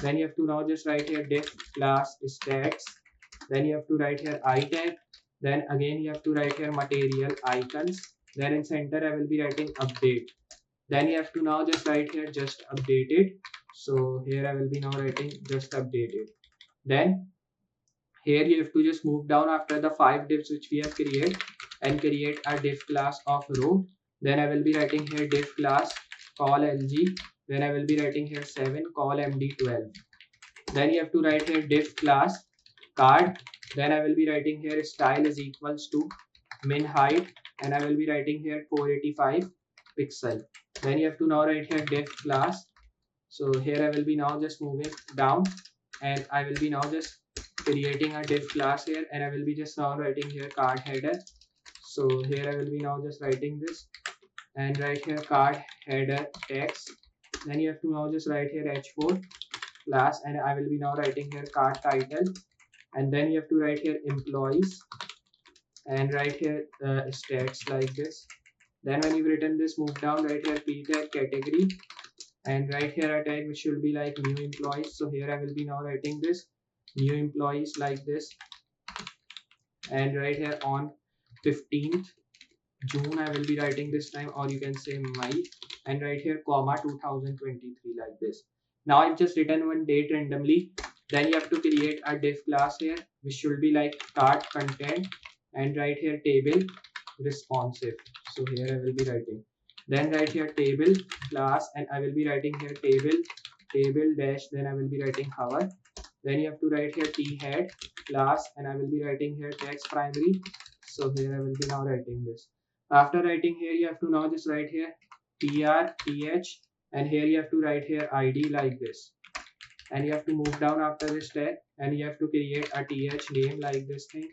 Then you have to now just write here div class stats. Then you have to write here I tag. Then again you have to write here material icons. Then in center I will be writing update. Then you have to now just write here just updated. So here I will be now writing just updated. Then here you have to just move down after the 5 divs which we have created and create a div class of row. Then I will be writing here div class call lg. Then I will be writing here 7 call md12. Then you have to write here div class card. Then I will be writing here style is equals to min height, and I will be writing here 485 pixel. Then you have to now write here div class. So here I will be now just moving down, and I will be now just creating a div class here, and I will be just now writing here card header. So here I will be now just writing this and write here card header text. Then you have to now just write here h4 class, and I will be now writing here card title. And then you have to write here employees and write here stats like this. Then when you've written this, move down, write here p tag category, and write here a tag which should be like new employees. So here I will be now writing this new employees like this, and write here on 15th June I will be writing this time, or you can say May, and write here comma 2023 like this. Now I've just written one date randomly. Then you have to create a div class here which should be like card content, and write here table responsive. So here I will be writing. Then write here table class, and I will be writing here table dash, then I will be writing hover. Then you have to write here t head class, and I will be writing here text primary. So here I will be now writing this. After writing here, you have to now just write here tr th, and here you have to write here id like this, and you have to move down after this tag, and you have to create a th name like this thing,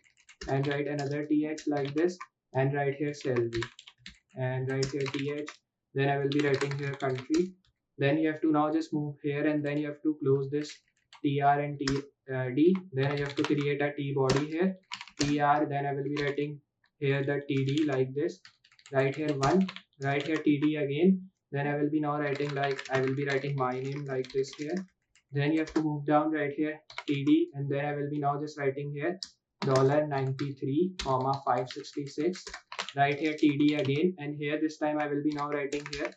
and write another th like this, and write here salary, and write here th. Then I will be writing here country. Then you have to now just move here, and then you have to close this tr and d. Then you have to create a t body here tr. Then I will be writing here the td like this. Write here 1, write here td again. Then I will be now writing like I will be writing my name like this here. Then you have to move down, right here td, and then I will be now just writing here $93, 566. Right here td again, and here this time I will be now writing here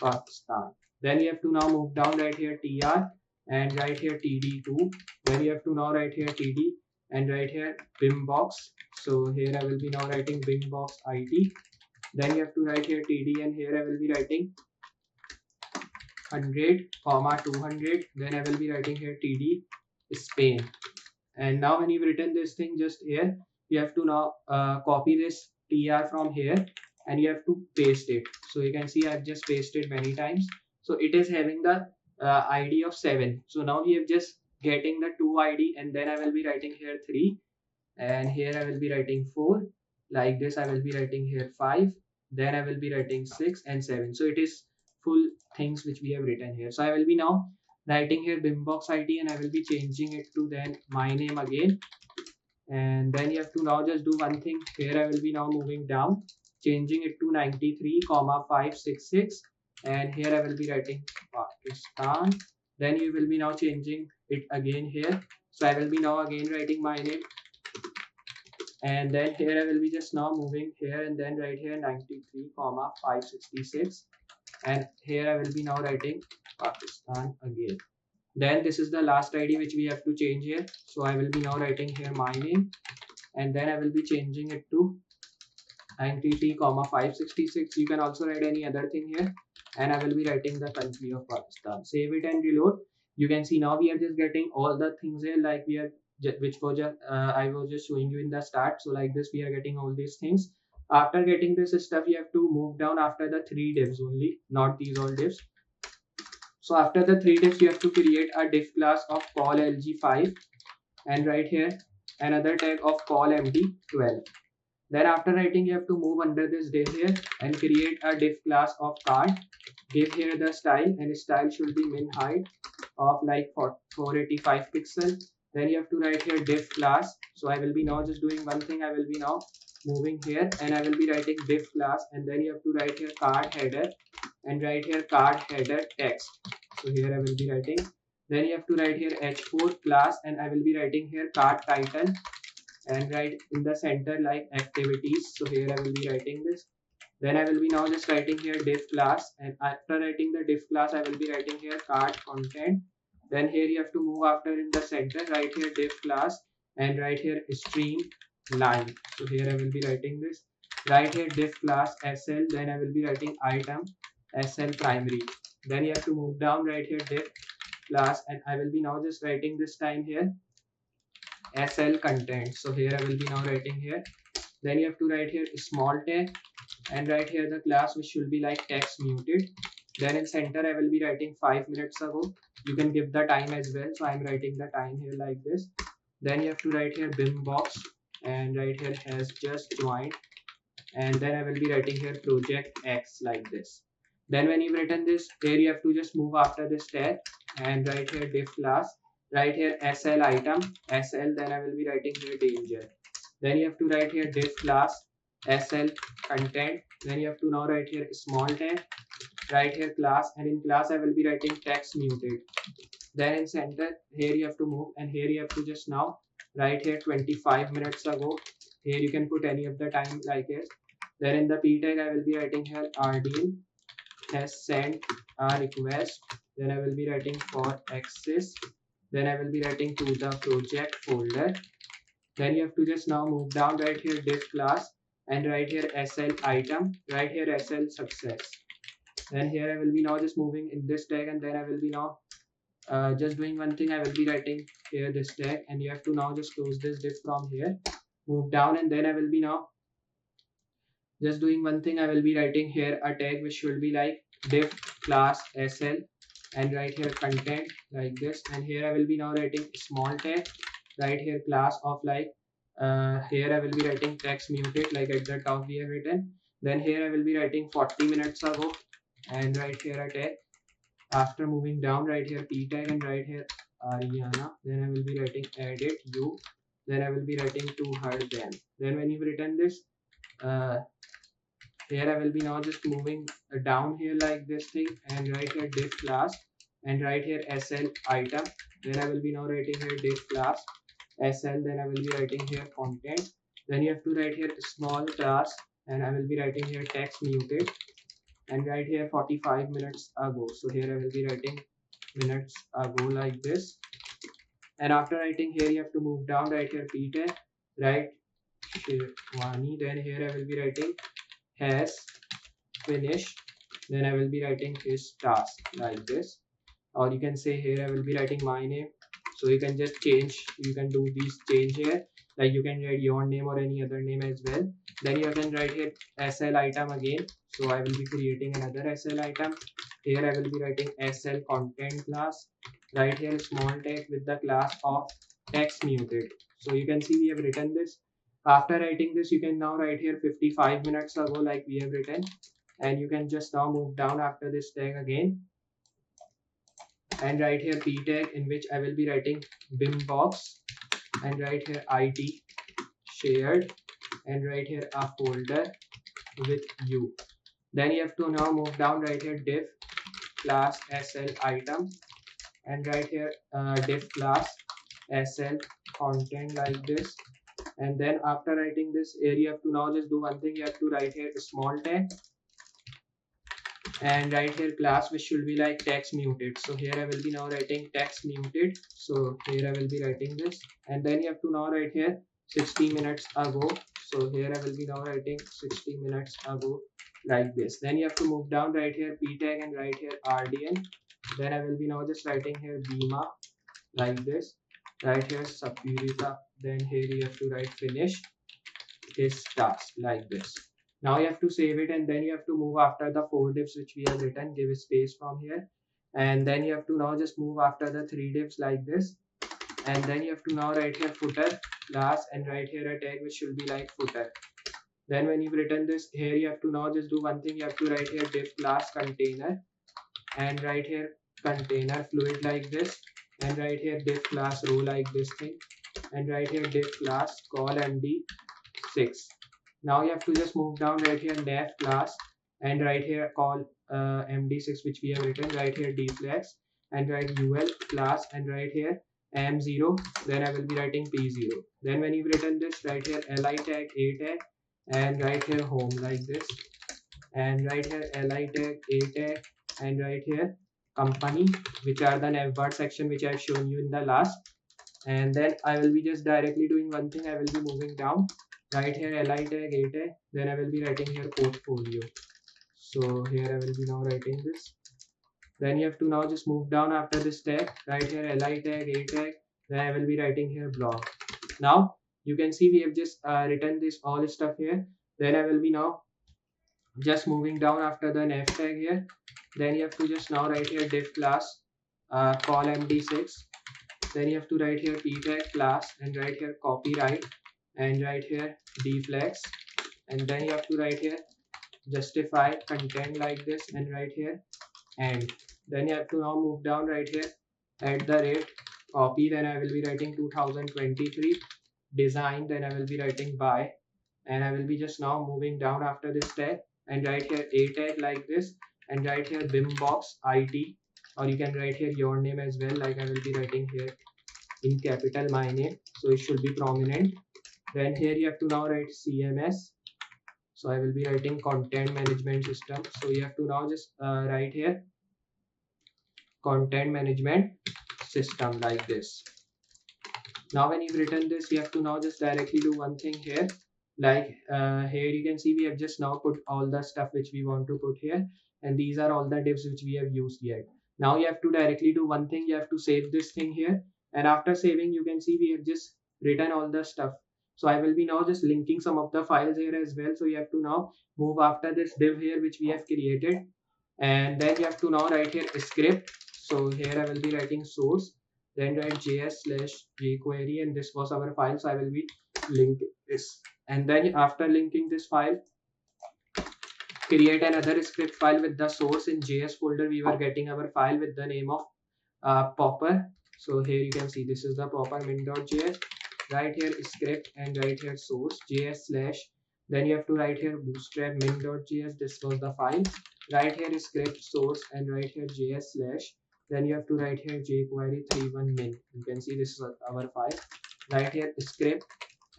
Pakistan. Then you have to now move down, right here tr, and write here td2. Then you have to now write here td and write here bimbox. So here I will be now writing bimbox it. Then you have to write here td, and here I will be writing 100 comma 200. Then I will be writing here td Spain. And now when you've written this thing just here, you have to now copy this tr from here and you have to paste it. So you can see I've just pasted many times. So it is having the id of 7. So now we have just getting the 2 id, and then I will be writing here 3, and here I will be writing 4. Like this I will be writing here 5, then I will be writing 6 and 7. So it is full things which we have written here. So I will be now writing here bimbox id, and I will be changing it to then my name again. And then you have to now just do one thing. Here I will be now moving down, changing it to 93 comma 566, and here I will be writing Pakistan. Then you will be now changing it again here. So I will be now again writing my name, and then here I will be just now moving here and then right here 93 comma 566, and here I will be now writing Pakistan again. Then this is the last id which we have to change here. So I will be now writing here my name, and then I will be changing it to 93 comma 566. You can also write any other thing here, and I will be writing the country of Pakistan. Save it and reload. You can see now we are just getting all the things here, like we are which was just I was just showing you in the start. So like this we are getting all these things. After getting this stuff, you have to move down after the 3 divs only, not these all divs. So after the 3 divs, you have to create a div class of call lg5, and right here another tag of call md12. Then after writing, you have to move under this div here and create a div class of card. Give here the style, and style should be min height of like 485 pixel. Then you have to write here div class. So I will be now just doing one thing. I will be now moving here and I will be writing div class, and then you have to write here card header and write here card header text. So here I will be writing. Then you have to write here h4 class, and I will be writing here card title and write in the center like activities. So here I will be writing this. Then I will be now just writing here div class, and after writing the div class I will be writing here card content. Then here you have to move after in the center, write here div class and write here streamline. So here I will be writing this. Write here div class sl, then I will be writing item sl primary. Then you have to move down, write here div class, and I will be now just writing this time here SL content. So here I will be now writing here. Then you have to write here small tag and write here the class which should be like text muted. Then in center I will be writing 5 minutes ago. You can give the time as well. So I'm writing the time here like this. Then you have to write here bimbox and write here has just joined. And then I will be writing here project X like this. Then when you've written this, here you have to just move after this tag and write here div class. Write here SL item, SL, then I will be writing here danger. Then you have to write here div class, SL content. Then you have to now write here small tag, write here class, and in class I will be writing text muted. Then in center, here you have to move, and here you have to just now write here 25 minutes ago. Here you can put any of the time like this. Then in the p tag I will be writing here Ardeen has sent a request. Then I will be writing for access. Then I will be writing to the project folder. Then you have to just now move down, right here div class and write here SL item, right here SL success. Then here I will be now just moving in this tag, and then I will be now just doing one thing. I will be writing here this tag, and you have to now just close this div from here, move down, and then I will be now just doing one thing. I will be writing here a tag which should be like div class SL and write here content like this. And here I will be now writing small tag, right here class of like here I will be writing text muted like at the top we have written. Then here I will be writing 40 minutes ago and right here a tag. After moving down, right here p tag and right here Ariana. Then I will be writing edit you. Then I will be writing to her then. Then when you've written this, here I will be now just moving down here like this thing and right here div class and right here SL item. Then I will be now writing here div class SL. Then I will be writing here content. Then you have to write here small class and I will be writing here text muted and right here 45 minutes ago. So here I will be writing minutes ago like this. And after writing here, you have to move down right here, Peter, right, Shivani. Then here I will be writing has finished. Then I will be writing his task like this. Or you can say here I will be writing my name. So you can just change, you can do these change here. Like you can write your name or any other name as well. Then you can write here SL item again. So I will be creating another SL item. Here I will be writing SL content class. Right here small tag with the class of text muted. So you can see we have written this. After writing this, you can now write here 55 minutes ago like we have written. And you can just now move down after this tag again and write here p tag, in which I will be writing bim box, and write here it shared, and write here a folder with you. Then you have to now move down right here div class sl item, and write here div class sl content like this. And then after writing this here, you have to now just do one thing. You have to write here a small tag and write here class which should be like text muted. So here I will be now writing text muted. So here I will be writing this, and then you have to now write here 60 minutes ago. So here I will be now writing 60 minutes ago like this. Then you have to move down right here p tag and write here rdn. Then I will be now just writing here bima like this. Right here Sapurita. Then here you have to write finish his task like this. Now you have to save it, and then you have to move after the 4 divs which we have written, give space from here, and then you have to now just move after the 3 divs like this, and then you have to now write here footer class and write here a tag which should be like footer. Then when you've written this here, you have to now just do one thing. You have to write here div class container and write here container fluid like this, and write here div class row like this thing, and write here div class call md6. Now you have to just move down right here nav class and right here call md6 which we have written, right here dflex, and write ul class and right here m0. Then I will be writing p0. Then when you've written this, right here li tag a tag and right here home like this, and right here li tag a tag and right here company, which are the navbar section which I have shown you in the last. And then I will be just directly doing one thing. I will be moving down right here li tag a tag, then I will be writing here portfolio. So here I will be now writing this. Then you have to now just move down after this tag, right here li tag a tag, then I will be writing here blog. Now you can see we have just written this all stuff here. Then I will be now just moving down after the nav tag here. Then you have to just now write here div class call md6. Then you have to write here p tag class and write here copyright and write here dflex, and then you have to write here justify content like this and write here and. Then you have to now move down right here at the rate copy, then I will be writing 2023 design, then I will be writing by, and I will be just now moving down after this tag and write here a tag like this, and write here bim box it, or you can write here your name as well, like I will be writing here in capital my name, so it should be prominent. Then here you have to now write CMS. So I will be writing content management system. So you have to now just write here content management system like this. Now when you've written this, you have to now just directly do one thing here. Like here you can see we have just now put all the stuff which we want to put here, and these are all the divs which we have used yet. Now you have to directly do one thing. You have to save this thing here, and after saving, you can see we have just written all the stuff. So I will be now just linking some of the files here as well. So you have to now move after this div here which we have created, and then you have to now write here script. So here I will be writing source, then write js/jquery, and this was our file. So I will be linking this, and then after linking this file, create another script file with the source in JS folder. We were getting our file with the name of popper. So here you can see this is the popper min.js. Write here script and write here source js/. Then you have to write here bootstrap min.js. This was the file. Write here script source and write here js/. Then you have to write here jquery 31 min. You can see this is our file. Write here script,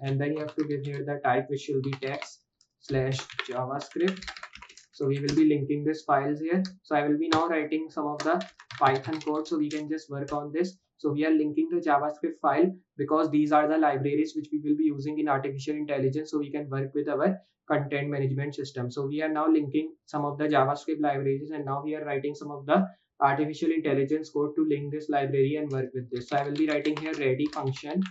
and then you have to give here the type which will be text/javascript. So we will be linking these files here. So I will be now writing some of the Python code, so we can just work on this. So we are linking the JavaScript file because these are the libraries which we will be using in artificial intelligence, so we can work with our content management system. So we are now linking some of the JavaScript libraries, and now we are writing some of the artificial intelligence code to link this library and work with this. So I will be writing here ready function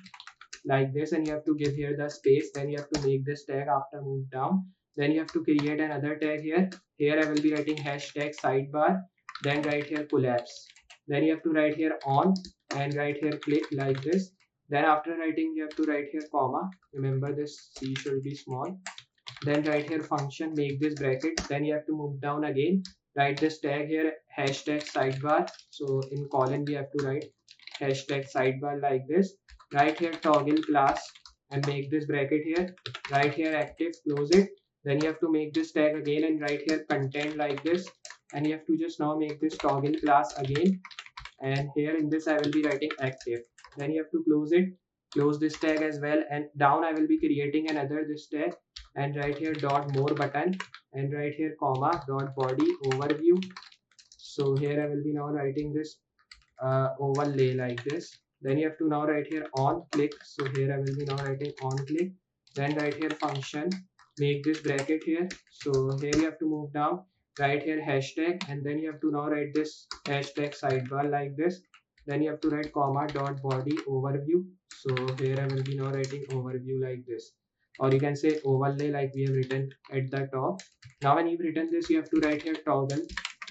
like this, and you have to give here the space. Then you have to make this tag after move down. Then you have to create another tag here. Here I will be writing hashtag sidebar. Then write here collapse. Then you have to write here on and write here click like this. Then after writing, you have to write here comma. Remember this C should be small. Then write here function, make this bracket. Then you have to move down again, write this tag here hashtag sidebar. So in colon we have to write hashtag sidebar like this. Write here toggle class and make this bracket here. Write here active, close it. Then you have to make this tag again and write here content like this. And you have to just now make this toggle class again. And here in this I will be writing active. Then you have to close it, close this tag as well, and down I will be creating another this tag and write here dot more button and write here comma dot body overview. So here I will be now writing this overlay like this. Then you have to now write here on click. So here I will be now writing on click. Then write here function, make this bracket here. So here you have to move down, write here hashtag, and then you have to now write this hashtag sidebar like this. Then you have to write comma dot body overview. So here I will be now writing overview like this, or you can say overlay like we have written at the top. Now when you've written this, you have to write here toggle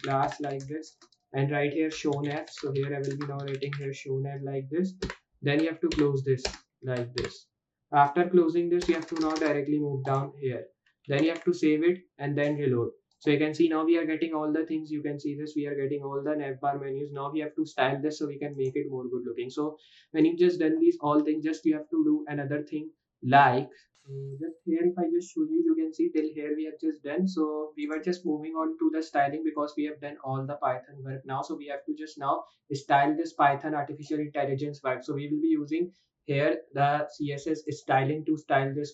class like this and write here show nav. So here I will be now writing here show nav like this. Then you have to close this like this. After closing this, you have to now directly move down here. Then you have to save it and then reload. So you can see now we are getting all the things. You can see this, we are getting all the navbar menus. Now we have to style this so we can make it more good looking. So when you just done these all things, just you have to do another thing like, so just here if I just show you, you can see till here we have just done. So we were just moving on to the styling because we have done all the Python work now. So we have to just now style this Python artificial intelligence work. So we will be using here the CSS styling to style this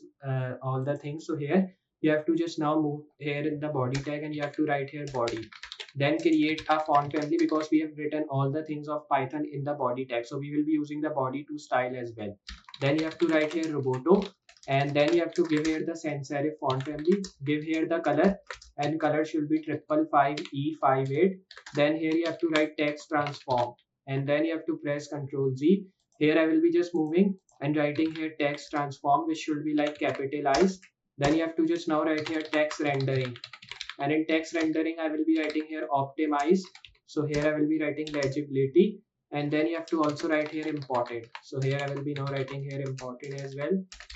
all the things. So here you have to just now move here in the body tag and you have to write here body. Then create a font family because we have written all the things of Python in the body tag. So we will be using the body to style as well. Then you have to write here roboto, and then you have to give here the sans serif font family. Give here the color, and color should be 555E58. Then here you have to write text transform, and then you have to press Ctrl Z. Here I will be just moving and writing here text transform, which should be like capitalized. Then you have to just now write here text rendering, and in text rendering I will be writing here optimize. So here I will be writing legibility, and then you have to also write here important. So here I will be now writing here important as well.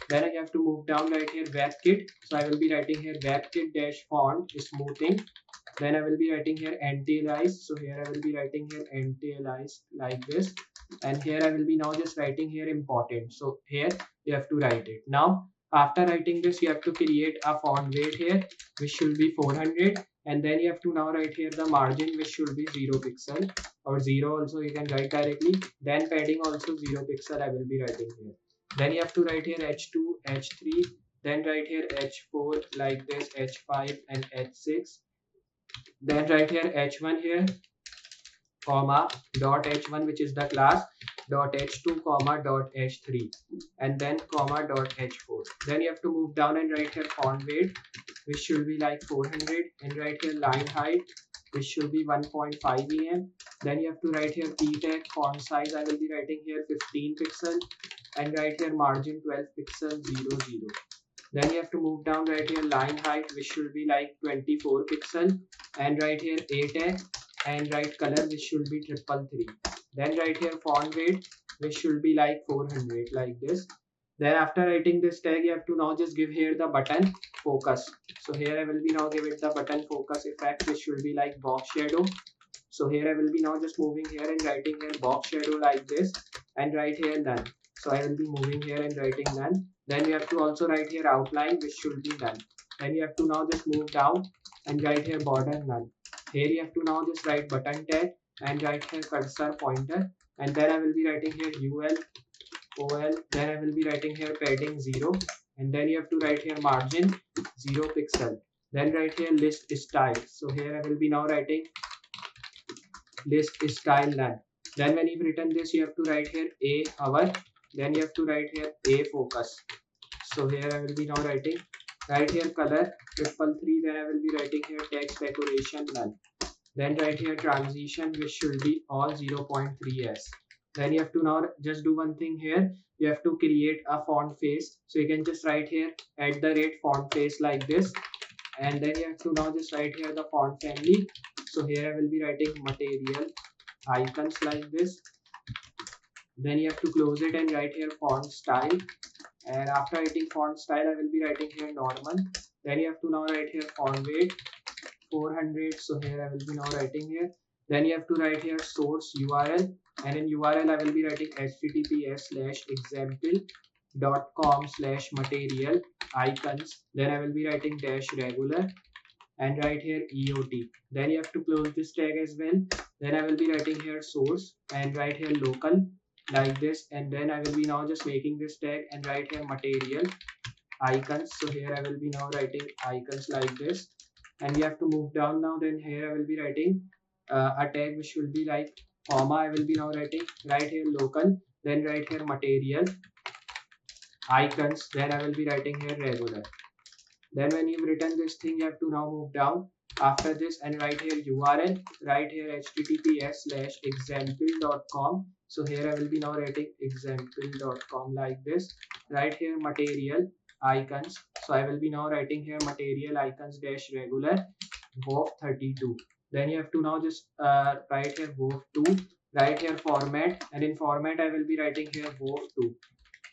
Then I have to move down, right here WebKit. So I will be writing here WebKit dash font smoothing. Then I will be writing here anti-alias. So here I will be writing here anti-alias like this. And here I will be now just writing here important. So here you have to write it. Now after writing this, you have to create a font weight here, which should be 400. And then you have to now write here the margin, which should be 0 pixel, or 0 also you can write directly. Then padding also 0 pixel I will be writing here. Then you have to write here H2, H3, then write here H4 like this, H5 and H6. Then write here H1 here, comma dot H1, which is the class, dot H2 comma dot H3, and then comma dot H4. Then you have to move down and write here font weight, which should be like 400, and write here line height, which should be 1.5 em. Then you have to write here p tag font size. I will be writing here 15 pixel, and write here margin 12 pixel 0 0. Then you have to move down, right here line height, which should be like 24 pixel, and right here a tag, and write color, which should be 333. Then right here font weight, which should be like 400 like this. Then after writing this tag, you have to now just give here the button focus. So here I will be now give it the button focus effect, which should be like box shadow. So here I will be now just moving here and writing here box shadow like this, and write here none. So I will be moving here and writing none. Then you have to also write here outline, which should be none. Then you have to now just move down and write here border none. Here you have to now just write button tag and write here cursor pointer, and then I will be writing here UL, OL. Then I will be writing here padding 0, and then you have to write here margin 0 pixel. Then right here list style. So here I will be now writing list style none. Then when you've written this, you have to write here a hour. Then you have to write here a focus. So here I will be now writing right here color 333. Then I will be writing here text decoration none. Then right here transition, which should be all 0.3s. Then you have to now just do one thing here. You have to create a font face. So you can just write here @font face like this. And then you have to now just write here the font family. So here I will be writing material icons like this. Then you have to close it and write here font style. And after writing font style, I will be writing here normal. Then you have to now write here font weight 400. So here I will be now writing here. Then you have to write here source URL, and in URL I will be writing https:/example.com/material icons. Then I will be writing dash regular and write here EOT. Then you have to close this tag as well. Then I will be writing here source and write here local like this. And then I will be now just making this tag and write here material icons. So here I will be now writing icons like this. And we have to move down now. Then here I will be writing a tag which will be like comma. I will be now writing right here local. Then right here material icons. Then I will be writing here regular. Then when you've written this thing, you have to now move down after this and write here URL, write here https:/example.com. So here I will be now writing example.com like this. Write here material icons. So I will be now writing here material icons dash regular WOF 32. Then you have to now just write here WOF 2, write here format, and in format I will be writing here WOF 2.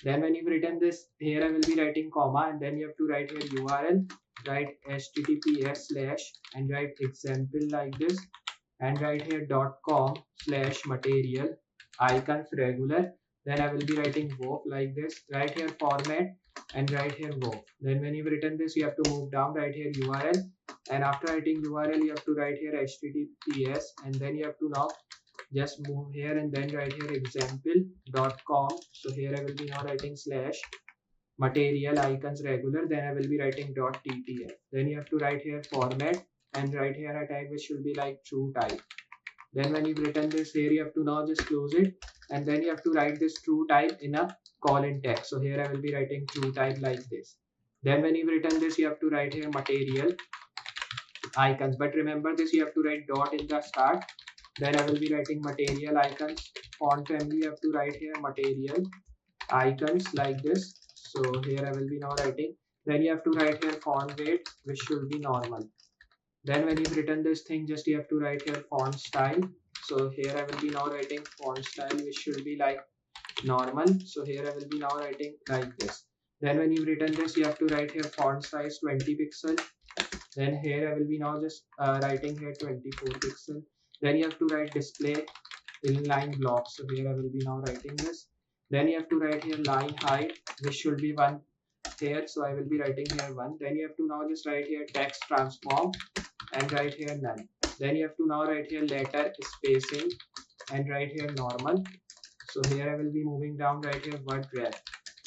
Then when you've written this, here I will be writing comma, and then you have to write here URL, write https/ and write example like this, and write here .com/material icons regular. Then I will be writing WOF like this, write here format and write here WOF. Then when you've written this, you have to move down, write here URL, and after writing URL, you have to write here https, and then you have to now just move here and then write here example.com. So here I will be now writing / material icons regular. Then I will be writing .ttf. Then you have to write here format and write here a tag which should be like true type. Then when you've written this, here you have to now just close it, and then you have to write this true type in a colon tag. So here I will be writing true type like this. Then when you've written this, you have to write here material icons, but remember this, you have to write dot in the start. Then I will be writing material icons. Font family, you have to write here material icons like this. So here I will be now writing. Then you have to write here font weight, which should be normal. Then when you've written this thing, just you have to write here font style. So here I will be now writing font style, which should be like normal. So here I will be now writing like this. Then when you've written this, you have to write here font size 20 pixel. Then here I will be now just writing here 24 pixel. Then you have to write display inline block. So here I will be now writing this. Then you have to write here line height, which should be 1 here. So I will be writing here 1. Then you have to now just write here text transform and write here none. Then you have to now write here letter spacing and write here normal. So here I will be moving down, write here word wrap,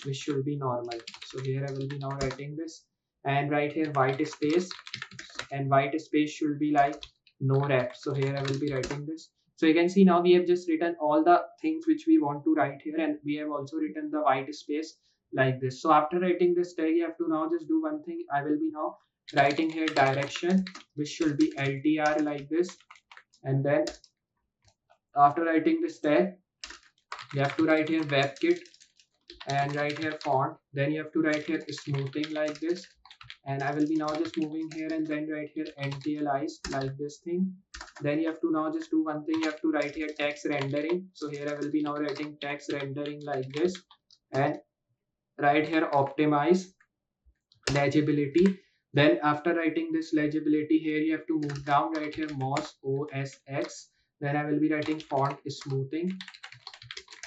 which should be normal. So here I will be now writing this and write here white space, and white space should be like no wrap. So here I will be writing this. So you can see now we have just written all the things which we want to write here, and we have also written the white space like this. So after writing this tag, you have to now just do one thing. I will be now writing here direction, which should be LTR like this. And then after writing this tag, you have to write here WebKit and write here font. Then you have to write here smoothing like this. And I will be now just moving here and then write here NTLIs like this thing. Then you have to now just do one thing. You have to write here text rendering. So here I will be now writing text rendering like this, and write here optimize legibility. Then after writing this legibility, here you have to move down, write here OSX. Then I will be writing font smoothing.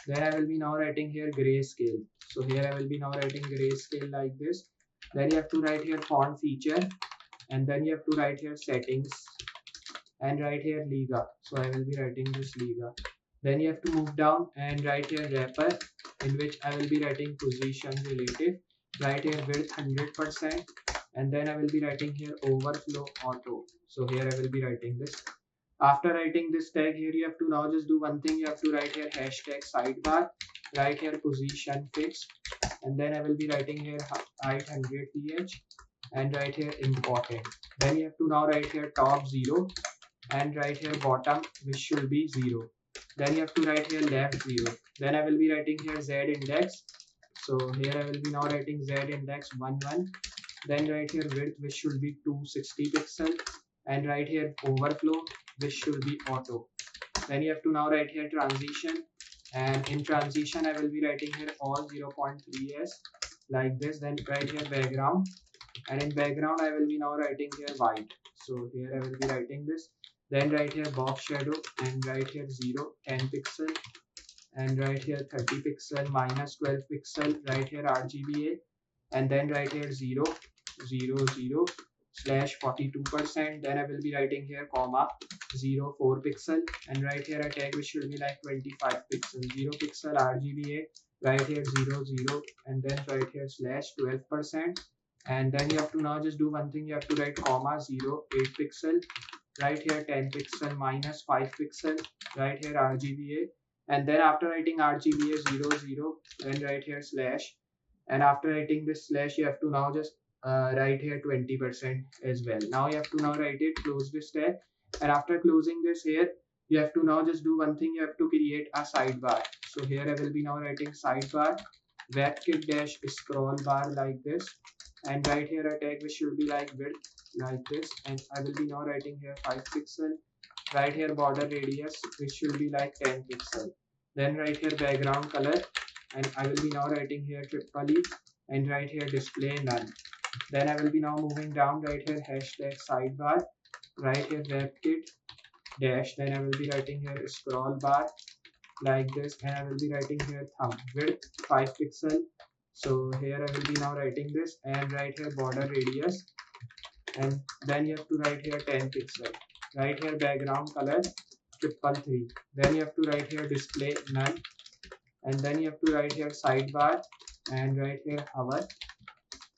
Then I will be now writing here grayscale. So here I will be now writing grayscale like this. Then you have to write here font feature, and then you have to write here settings and write here Liga. So I will be writing this Liga. Then you have to move down and write here wrapper, in which I will be writing position relative. Write here width 100% and then I will be writing here overflow auto. So here I will be writing this. After writing this tag here, you have to now just do one thing. You have to write here hashtag sidebar, write here position fixed, and then I will be writing here height 100 th and write here important. Then you have to now write here top 0 and write here bottom, which should be 0. Then you have to write here left 0. Then I will be writing here z index. So here I will be now writing z index 11. Then write here width, which should be 260 pixel, and write here overflow, which should be auto. Then you have to now write here transition, and in transition I will be writing here all 0.3s like this. Then write here background, and in background I will be now writing here white. So here I will be writing this. Then write here box shadow and write here 0, 10 pixel, and write here 30 pixel, minus 12 pixel, write here RGBA, and then write here 0, 0, 0 slash 42%. Then I will be writing here comma 0, 4 pixel, and write here a tag which should be like 25 pixel, 0 pixel RGBA, write here 0, 0, and then write here slash 12%. And then you have to now just do one thing. You have to write comma 0, 8 pixel, write here 10 pixel, minus 5 pixel, write here RGBA, and then after writing RGBA 0, 0, then write here slash, and after writing this slash you have to now just write here 20% as well. Now you have to now write it, close this tag, and after closing this here you have to now just do one thing. You have to create a sidebar. So here I will be now writing sidebar webkit dash scroll bar like this, and write here a tag which should be like width like this, and I will be now writing here 5 pixel, write here border radius which should be like 10 pixel, then write here background color, and I will be now writing here triple E, and write here display none. Then I will be now moving down, write here hashtag sidebar, write here webkit dash, then I will be writing here scroll bar like this, and I will be writing here thumb width 5 pixel. So here I will be now writing this, and write here border radius, and then you have to write here 10 pixel, write here background color 333. Then you have to write here display none, and then you have to write here sidebar and write here hover,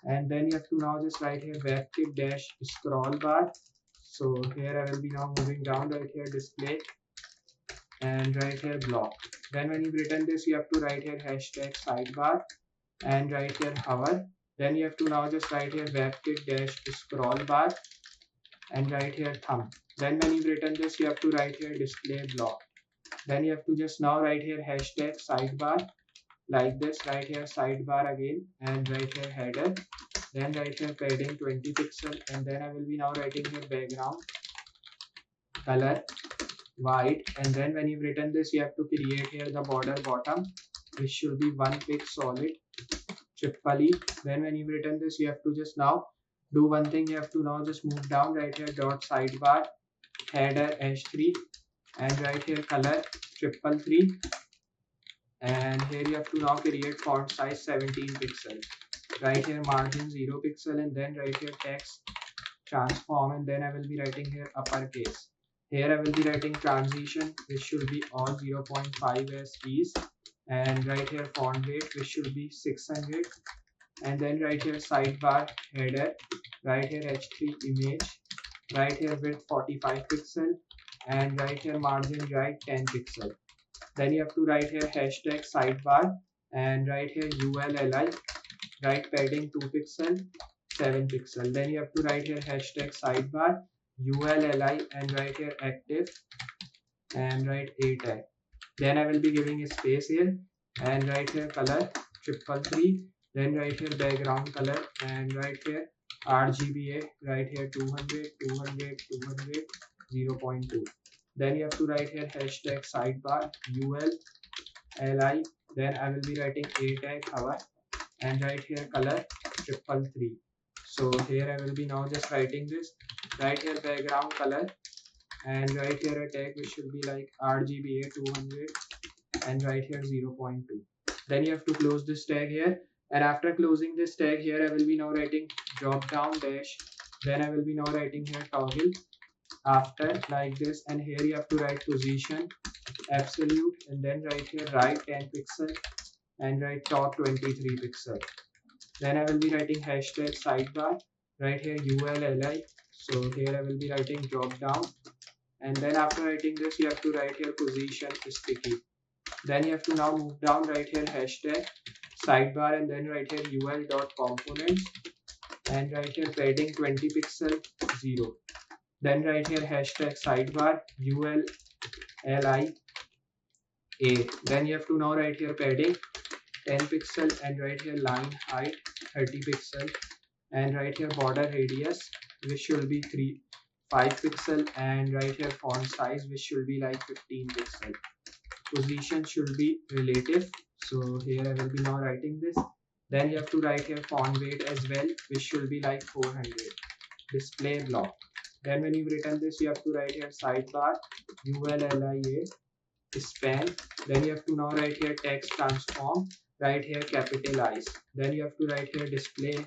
and then you have to now just write here webkit dash scroll bar. So here I will be now moving down, write here display and write here block. Then when you've written this, you have to write here hashtag sidebar and write here hover. Then you have to now just write here webkit dash scroll bar and write here thumb. Then when you've written this, you have to write here display block. Then you have to just now write here hashtag sidebar like this, write here sidebar again and write here header, then write here padding 20 pixel, and then I will be now writing here background color white. And then when you've written this, you have to create here the border bottom which should be 1 pic solid triple E. Then when you've written this, you have to just now do one thing. You have to now just move down, write here dot sidebar header h3 and write here color 333, and here you have to now create font size 17 pixel, write here margin 0 pixel, and then write here text transform, and then I will be writing here uppercase. Here I will be writing transition which should be all 0.5 as is, and write here font weight which should be 600, and then write here sidebar header, write here h3 image, write here width 45 pixel, and write here margin right 10 pixel. Then you have to write here hashtag sidebar and write here ULLI, write padding 2 pixel 7 pixel. Then you have to write here hashtag sidebar ULLI and write here active and write a tag. Then I will be giving a space here and write here color 333, then write here background color and write here RGBA, write here 200 200 200 0.2. Then you have to write here hashtag sidebar ULLI, then I will be writing a tag hover and write here color 333. So here I will be now just writing this, write here background color and write here a tag which should be like RGBA 200 and write here 0.2. Then you have to close this tag here, and after closing this tag here I will be now writing drop down dash, then I will be now writing here toggle after like this, and here you have to write position absolute and then write here right 10 pixel and write top 23 pixel. Then I will be writing hashtag sidebar, right here ULLI. So here I will be writing drop down, and then after writing this you have to write here position sticky. Then you have to now move down, right here hashtag sidebar, and then right here ul.components, and right here padding 20 pixel 0. Then right here hashtag sidebar ulli a. Then you have to now write here padding 10 pixel, and right here line height 30 pixel, and right here border radius which should be 5 pixel, and right here font size which should be like 15 pixel. Position should be relative, so here I will be now writing this. Then you have to write here font weight as well, which should be like 400. Display block. Then when you've written this, you have to write here sidebar ullia span. Then you have to now write here text transform, right here capitalize. Then you have to write here display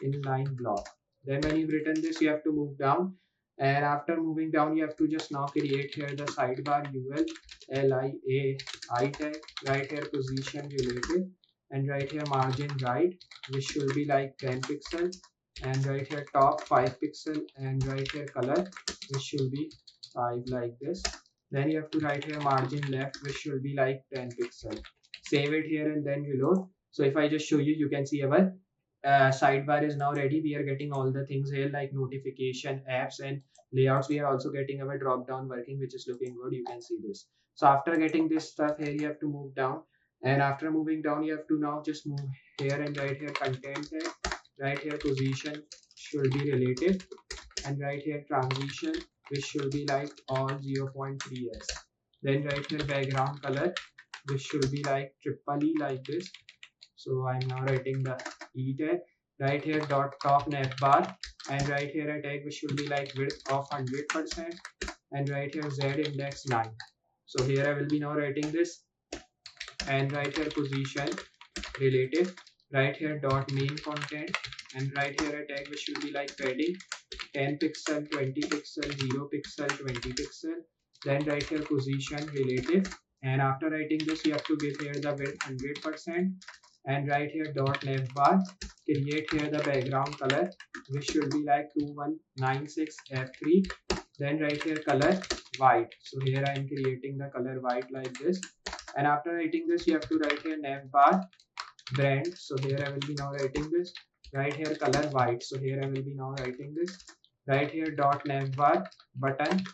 inline block. Then when you've written this, you have to move down, and after moving down you have to just now create here the sidebar ullia I tag, right here position relative, and right here margin right which should be like 10 pixel, and right here top 5 pixel, and right here color which should be 5 like this. Then you have to write here margin left which should be like 10 pixel. Save it here and then reload. So if I just show you, you can see our sidebar is now ready. We are getting all the things here like notification, apps, and layouts. We are also getting our drop down working, which is looking good. You can see this. So after getting this stuff here, you have to move down, and after moving down you have to now just move here and right here content tag, right here position should be relative, and right here transition which should be like all 0.3s. Then right here background color which should be like triple E like this. So I'm now writing the E tag, right here dot top navbar, and right here a tag which should be like width of 100%, and right here Z index line. So here I will be now writing this, and right here position relative, right here dot main content, and right here a tag which should be like padding 10 pixel, 20 pixel, 0 pixel, 20 pixel. Then right here position relative, and after writing this you have to give here the width 100%, and right here dot navbar, create here the background color which should be like 2196 f3. Then right here color white. So here I am creating the color white like this, and after writing this you have to write here navbar brand. So here I will be now writing this, right here color white. So here I will be now writing this, right here dot navbar button,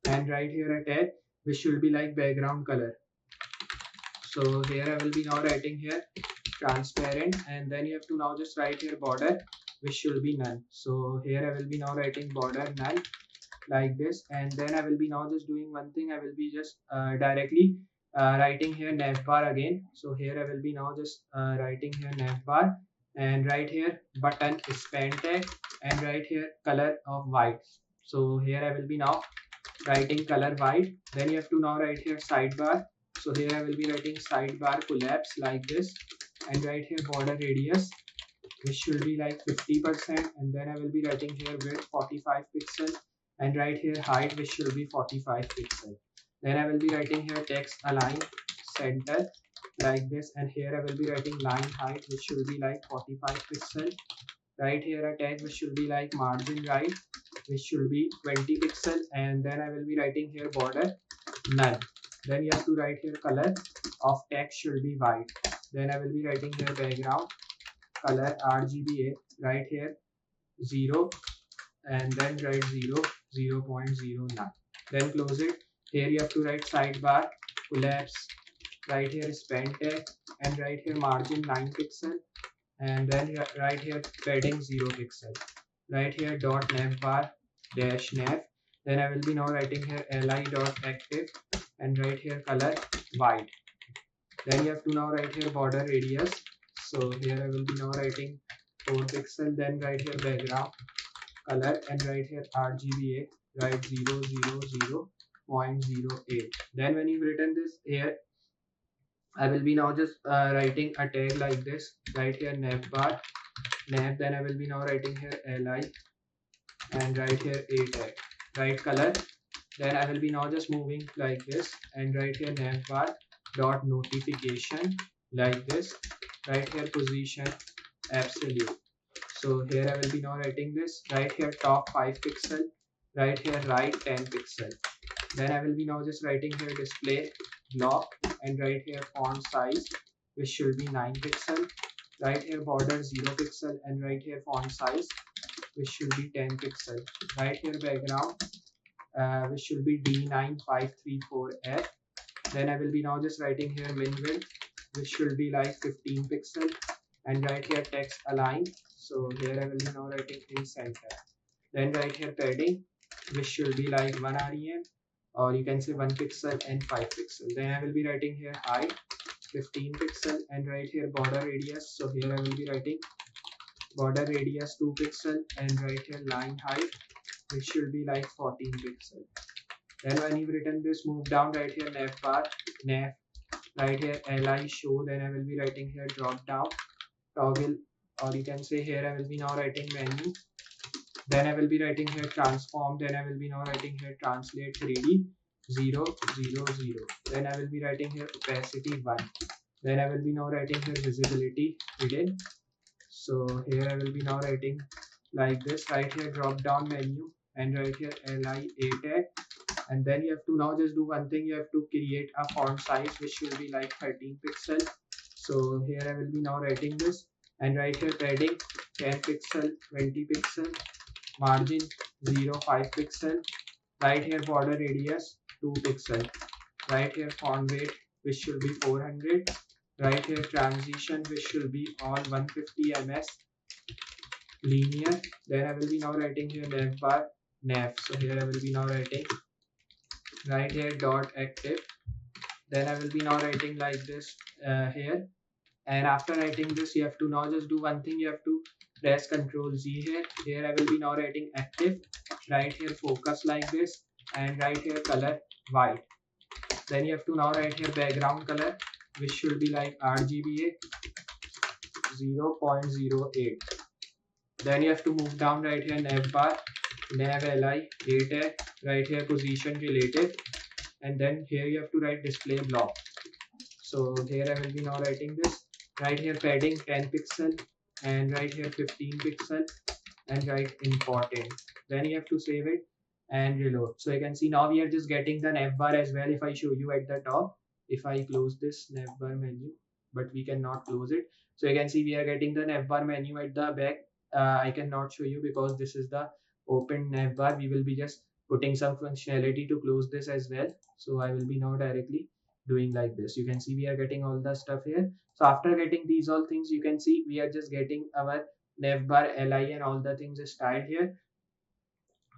and right here a tag which should be like background color. So here I will be now writing here transparent, and then you have to now just write here border which should be none. So here I will be now writing border none like this, and then I will be now just doing one thing. I will be just directly writing here navbar again. So here I will be now just writing here navbar, and right here button span tag, and right here color of white. So here I will be now writing color white. Then you have to now write here sidebar. So here I will be writing sidebar collapse like this, and right here border radius which should be like 50%, and then I will be writing here width 45 pixel, and right here height which should be 45 pixel. Then I will be writing here text align center like this, and here I will be writing line height which should be like 45 pixel. Right here a tag which should be like margin right which should be 20 pixel, and then I will be writing here border none. Then you have to write here color of text should be white. Then I will be writing here background color RGBA, right here 0, and then write 0, 0.09. Then close it. Here you have to write sidebar collapse, right here span tag, and right here margin 9 pixel, and then right here padding 0 pixel. Right here dot navbar dash nav. Then I will be now writing here li dot active, and right here color white. Then you have to now write here border radius. So here I will be now writing 4 pixel, then write here background color, and right here RGBA, write 0.08. Then when you've written this here, I will be now just writing a tag like this, right here navbar nav. Then I will be now writing here li, and right here a tag, right color. Then I will be now just moving like this, and right here navbar dot notification like this, right here position absolute. So here I will be now writing this. Right here top 5 pixel, right here right 10 pixel. Then I will be now just writing here display block, and right here font size which should be 9 pixel, right here border 0 pixel, and right here font size which should be 10 pixel. Right here background which should be D9534F. Then I will be now just writing here min width which should be like 15 pixel, and right here text align. So here I will be now writing in center. Then right here padding which should be like 1 rem, or you can say 1 pixel and 5 pixel. Then I will be writing here height 15 pixel, and right here border radius. So here I will be writing border radius 2 pixel, and right here line height which should be like 14 pixel. Then when you've written this, move down right here navbar, nav, right here li show. Then I will be writing here drop down toggle, or you can say here I will be now writing menu. Then I will be writing here transform. Then I will be now writing here translate 3D 0 0 0. Then I will be writing here opacity 1. Then I will be now writing here visibility hidden. So here I will be now writing like this. Right here drop down menu, and right here li a tag. And then you have to now just do one thing. You have to create a font size which will be like 13 pixel. So here I will be now writing this, and right here padding 10 pixel, 20 pixel, margin 0 5 pixel, right here border radius 2 pixel, right here font weight which should be 400, right here transition which should be all 150 ms linear. Then I will be now writing here navbar nav. So here I will be now writing right here dot active. Then I will be now writing like this here. And after writing this, you have to now just do one thing. You have to press Ctrl Z here. Here I will be now writing active. Right here focus like this, and right here color white. Then you have to now write here background color which should be like RGBA 0.08. Then you have to move down right here navbar, nav li, a tag, right here position relative, and then here you have to write display block. So here I will be now writing this. Right here padding 10 pixel, and right here 15 pixel, and write important. Then you have to save it and reload. So you can see now we are just getting the navbar as well. If I show you at the top, if I close this navbar menu, but we cannot close it. So you can see we are getting the navbar menu at the back. I cannot show you because this is the open navbar. We will be just putting some functionality to close this as well. So I will be now directly doing like this. You can see we are getting all the stuff here. So after getting these all things, you can see we are just getting our navbar li and all the things styled here.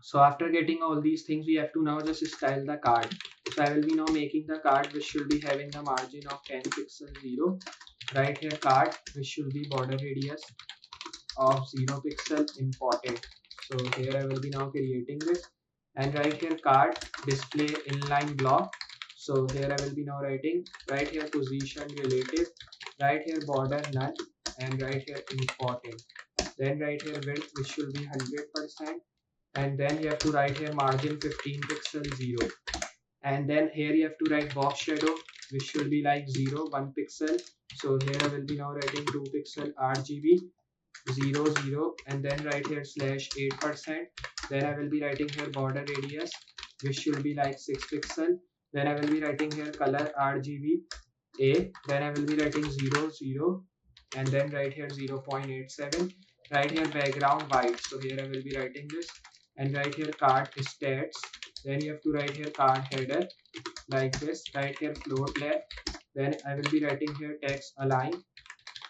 So after getting all these things, we have to now just style the card. So I will be now making the card which should be having the margin of 10 pixel 0. Right here card which should be border radius of 0 pixel important. So here I will be now creating this, and right here card display inline block. So here I will be now writing right here position relative, right here border none, and right here important. Then right here width which should be 100%, and then you have to write here margin 15 pixel 0, and then here you have to write box shadow which should be like 0 1 pixel. So here I will be now writing 2 pixel RGB 0 0, and then right here slash 8%. Then I will be writing here border radius which should be like 6 pixel. Then I will be writing here color RGB A. Then I will be writing 0 0, and then right here 0.87. Right here background white. So here I will be writing this, and right here card stats. Then you have to write here card header like this. Right here float left. Then I will be writing here text align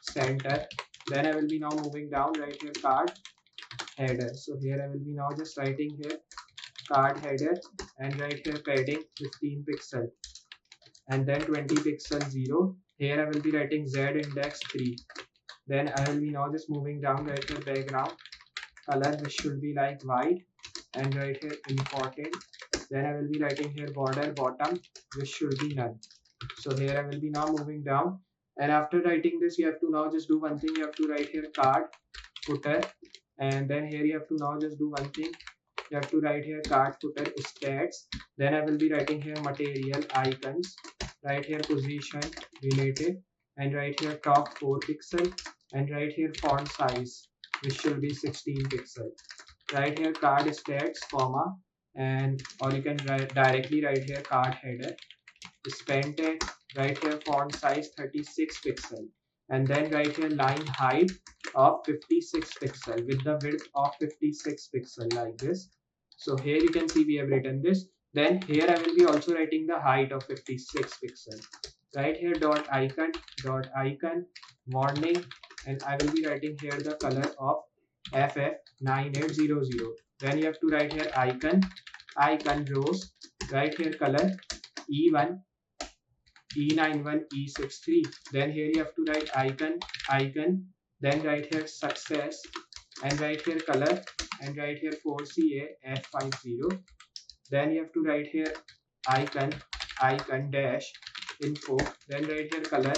center. Then I will be now moving down right here card header. So here I will be now just writing here card header, and right here padding 15 pixel, and then 20 pixel 0. Here I will be writing Z index 3. Then I will be now just moving down right here background color which should be like white, and right here important. Then I will be writing here border bottom which should be none. So here I will be now moving down, and after writing this you have to now just do one thing. You have to write here card footer, and then here you have to now just do one thing. You have to write here card footer stats. Then I will be writing here material icons, right here position relative, and right here top 4 pixel, and right here font size which should be 16 pixel. Right here card stats, comma, and or you can directly write here card header, spend text, right here font size 36 pixel, and then right here line height of 56 pixel with the width of 56 pixel like this. So here you can see we have written this. Then here I will be also writing the height of 56 pixel. Right here dot icon warning, and I will be writing here the color of FF9800. Then you have to write here icon rows, right here color E1, E91, E63. Then here you have to write icon, then write here success, and write here color, and write here 4CA F50. Then you have to write here icon dash info, then write here color,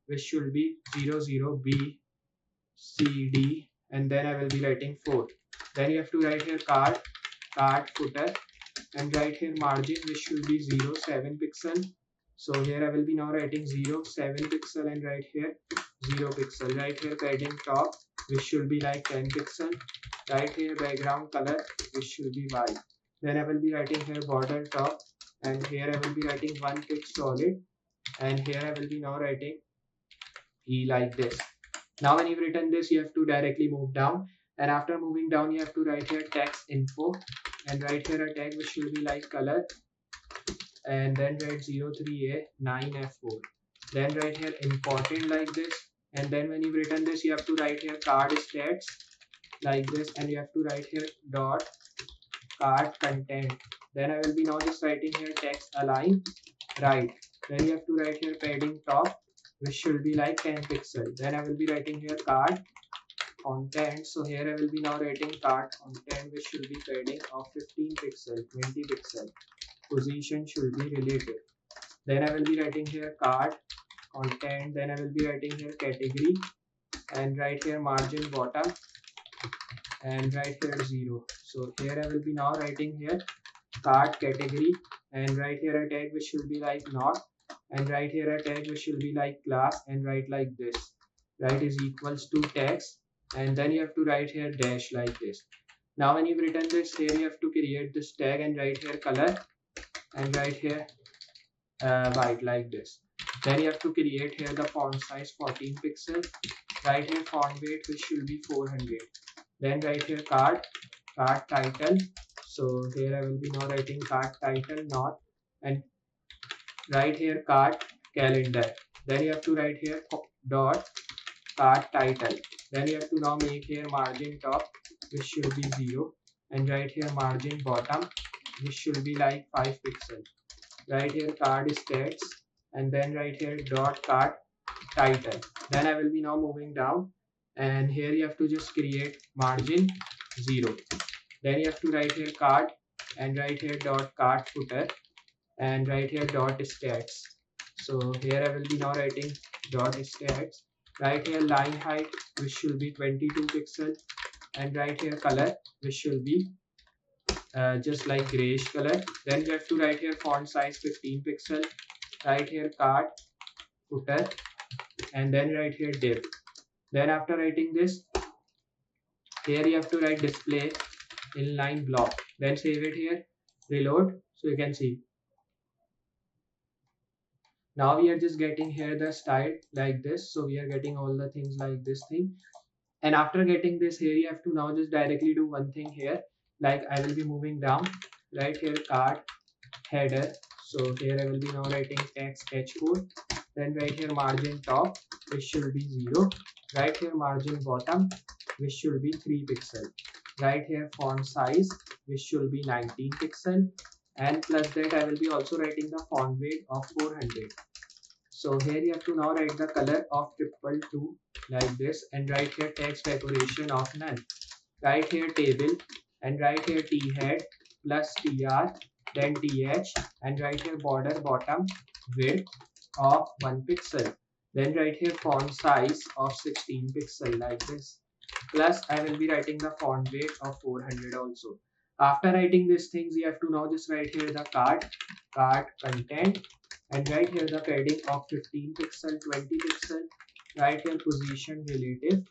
which should be 00B CD, and then I will be writing 4. Then you have to write here card footer, and write here margin, which should be 0.7 pixel. So here I will be now writing 0.7 pixel, and right here 0 pixel. Right here padding top, which should be like 10 pixel. Right here background color, which should be white. Then I will be writing here border top, and here I will be writing 1 pic solid, and here I will be now writing E like this. Now when you've written this, you have to directly move down, and after moving down you have to write here text info, and write here a tag which should be like color, and then write 03A 9F4. Then write here important like this, and then when you've written this, you have to write here card stats like this, and you have to write here dot card content. Then I will be now just writing here text align right. Then you have to write here padding top, which should be like 10 pixel. Then I will be writing here card content. So here I will be now writing card content, which should be padding of 15 pixel, 20 pixel. Position should be relative. Then I will be writing here card content. Then I will be writing here category, and write here margin bottom, and write here 0. So here I will be now writing here card category, and write here a tag which should be like not, and write here a tag which should be like class, and write like this, right, is equals to text, and then you have to write here dash like this. Now when you've written this, here you have to create this tag, and write here color, and write here white like this. Then you have to create here the font size 14 pixel, write here font weight, which should be 400. Then write here card title. So here I will be now writing card title not, and write here card calendar. Then you have to write here dot card title. Then you have to now make here margin top, which should be 0, and write here margin bottom, which should be like 5 pixel. Write here card stats, and then write here dot card title. Then I will be now moving down, and here you have to just create margin 0. Then you have to write here card, and write here dot card footer, and write here dot stats. So here I will be now writing dot stats. Write here line height, which should be 22 pixel, and write here color, which should be just like grayish color. Then you have to write here font size 15 pixel, write here card footer, and then write here div. Then after writing this, here you have to write display inline block. Then save it here, reload, so you can see. Now we are just getting here the style like this. So we are getting all the things like this thing. And after getting this, here you have to now just directly do one thing here. Like I will be moving down, right here card header. So here I will be now writing text h4. Then write here margin top, which should be 0. Write here margin bottom, which should be 3 pixel. Write here font size, which should be 19 pixel. And plus that I will be also writing the font weight of 400. So here you have to now write the color of 222 like this, and write here text decoration of none. Write here table, and write here t head plus tr, then th, and write here border bottom width of 1 pixel. Then write here font size of 16 pixel like this. Plus I will be writing the font weight of 400 also. After writing these things, you have to now just write here the card content, and write here the padding of 15 pixel, 20 pixel. Write here position relative,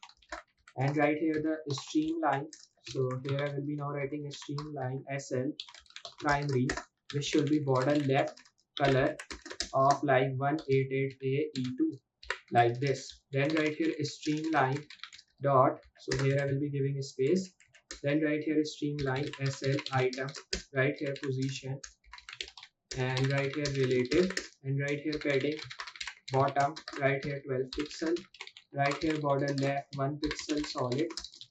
and right here the streamline. So here I will be now writing a streamline SL primary, which should be border left color of like 188A E2 like this. Then right here is streamline dot. So here I will be giving a space. Then right here is streamline SL item. Right here position, and right here relative, and right here padding bottom. Right here 12 pixel. Right here border left 1 pixel solid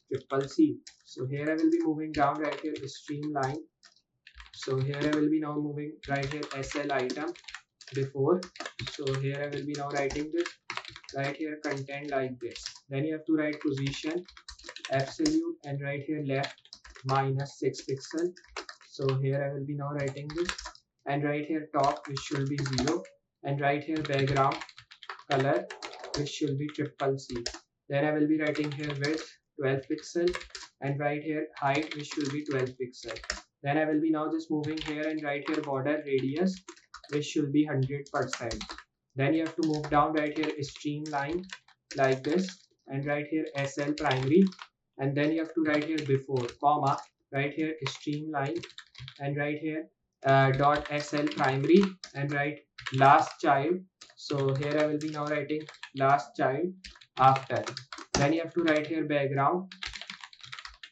triple C. So here I will be moving down. Right here is streamline. So here I will be now moving right here SL item before. So here I will be now writing this right here content like this. Then you have to write position absolute, and right here left minus 6 pixel. So here I will be now writing this, and right here top which should be 0, and right here background color which should be triple C. Then I will be writing here width 12 pixel, and right here height which should be 12 pixel. Then I will be now just moving here, and right here border radius which should be 100%. Then you have to move down. Right here is streamline like this, and right here SL primary, and then you have to write here before comma, right here is streamline, and right here dot SL primary, and write last child. So here I will be now writing last child after. Then you have to write here background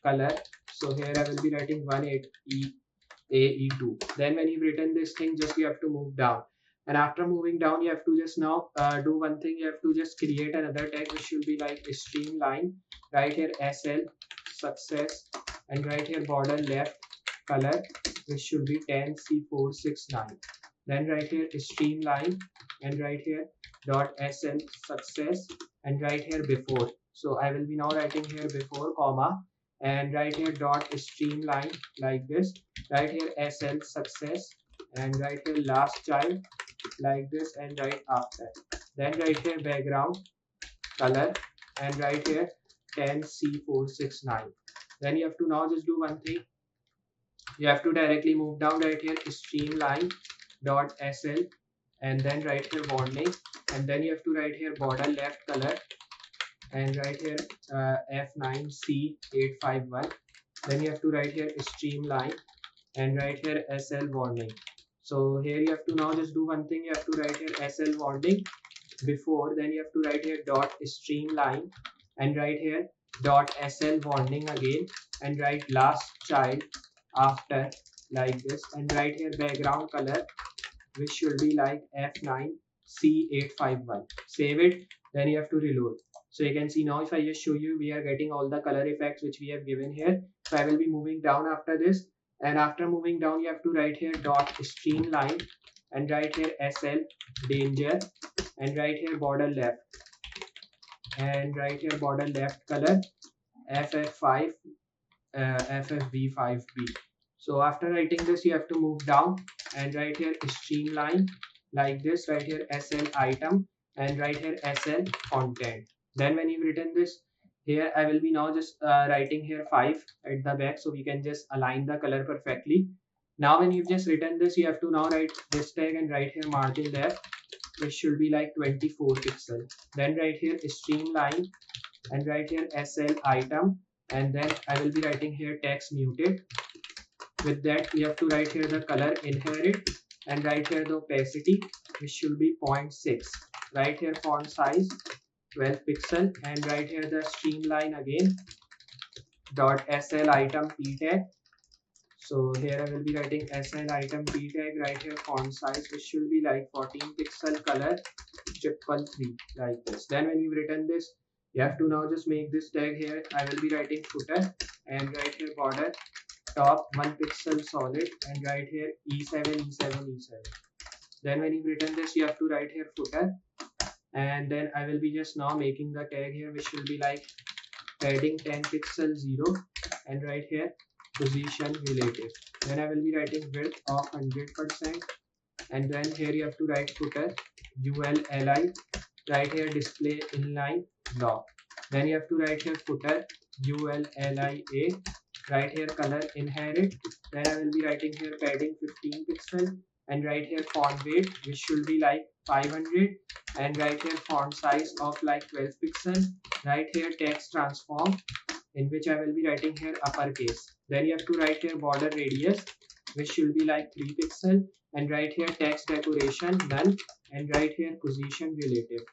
color. So here I will be writing 18AE2. Then when you've written this thing, just you have to move down. And after moving down, you have to just now do one thing. You have to just create another tag which should be like a streamline. Right here SL success, and right here border left color which should be 10C469. Then right here is streamline, and right here dot SL success, and right here before. So I will be now writing here before comma, and right here dot streamline like this. Right here SL success, and right here last child like this, and right after. Then right here background color, and right here 10C469. Then you have to now just do one thing. You have to directly move down. Right here streamline dot SL, and then right here warning, and then you have to write here border left color, and right here F9C851. Then you have to write here streamline, and right here SL warning. So here you have to now just do one thing. You have to write here SL warning before, then you have to write here dot streamline, and write here dot SL warning again, and write last child after like this, and write here background color which should be like F9C851. Save it. Then you have to reload. So you can see now, if I just show you, we are getting all the color effects which we have given here. So I will be moving down after this, and after moving down you have to write here dot streamline, and write here SL danger, and write here border left, and write here border left color FF5 FFV5B. So after writing this, you have to move down, and write here streamline like this. Right here SL item, and right here SL content. Then when you've written this, here I will be now just writing here 5 at the back, so we can just align the color perfectly. Now when you've just written this, you have to now write this tag, and write here margin left, which should be like 24 pixel. Then right here streamline, and right here SL item, and then I will be writing here text muted. With that, you have to write here the color inherit, and write here the opacity which should be 0.6. Right here font size 12 pixel, and right here the streamline again dot SL item p tag. So here I will be writing SL item p tag. Right here font size which should be like 14 pixel, color 333 like this. Then when you've written this, you have to now just make this tag here. I will be writing footer, and right here border top 1 pixel solid, and right here E7 E7 E7. Then when you've written this, you have to write here footer, and then I will be just now making the tag here which will be like padding 10 pixel 0, and right here position relative. Then I will be writing width of 100%, and then here you have to write footer ULLI. Right here display inline block. Then you have to write here footer ULLIA. Right here color inherit. Then I will be writing here padding 15 pixel, and right here font weight which should be like 500, and right here font size of like 12 pixel. Right here text transform, in which I will be writing here uppercase. Then you have to write here border radius, which should be like 3 pixel, and right here text decoration none, and right here position relative.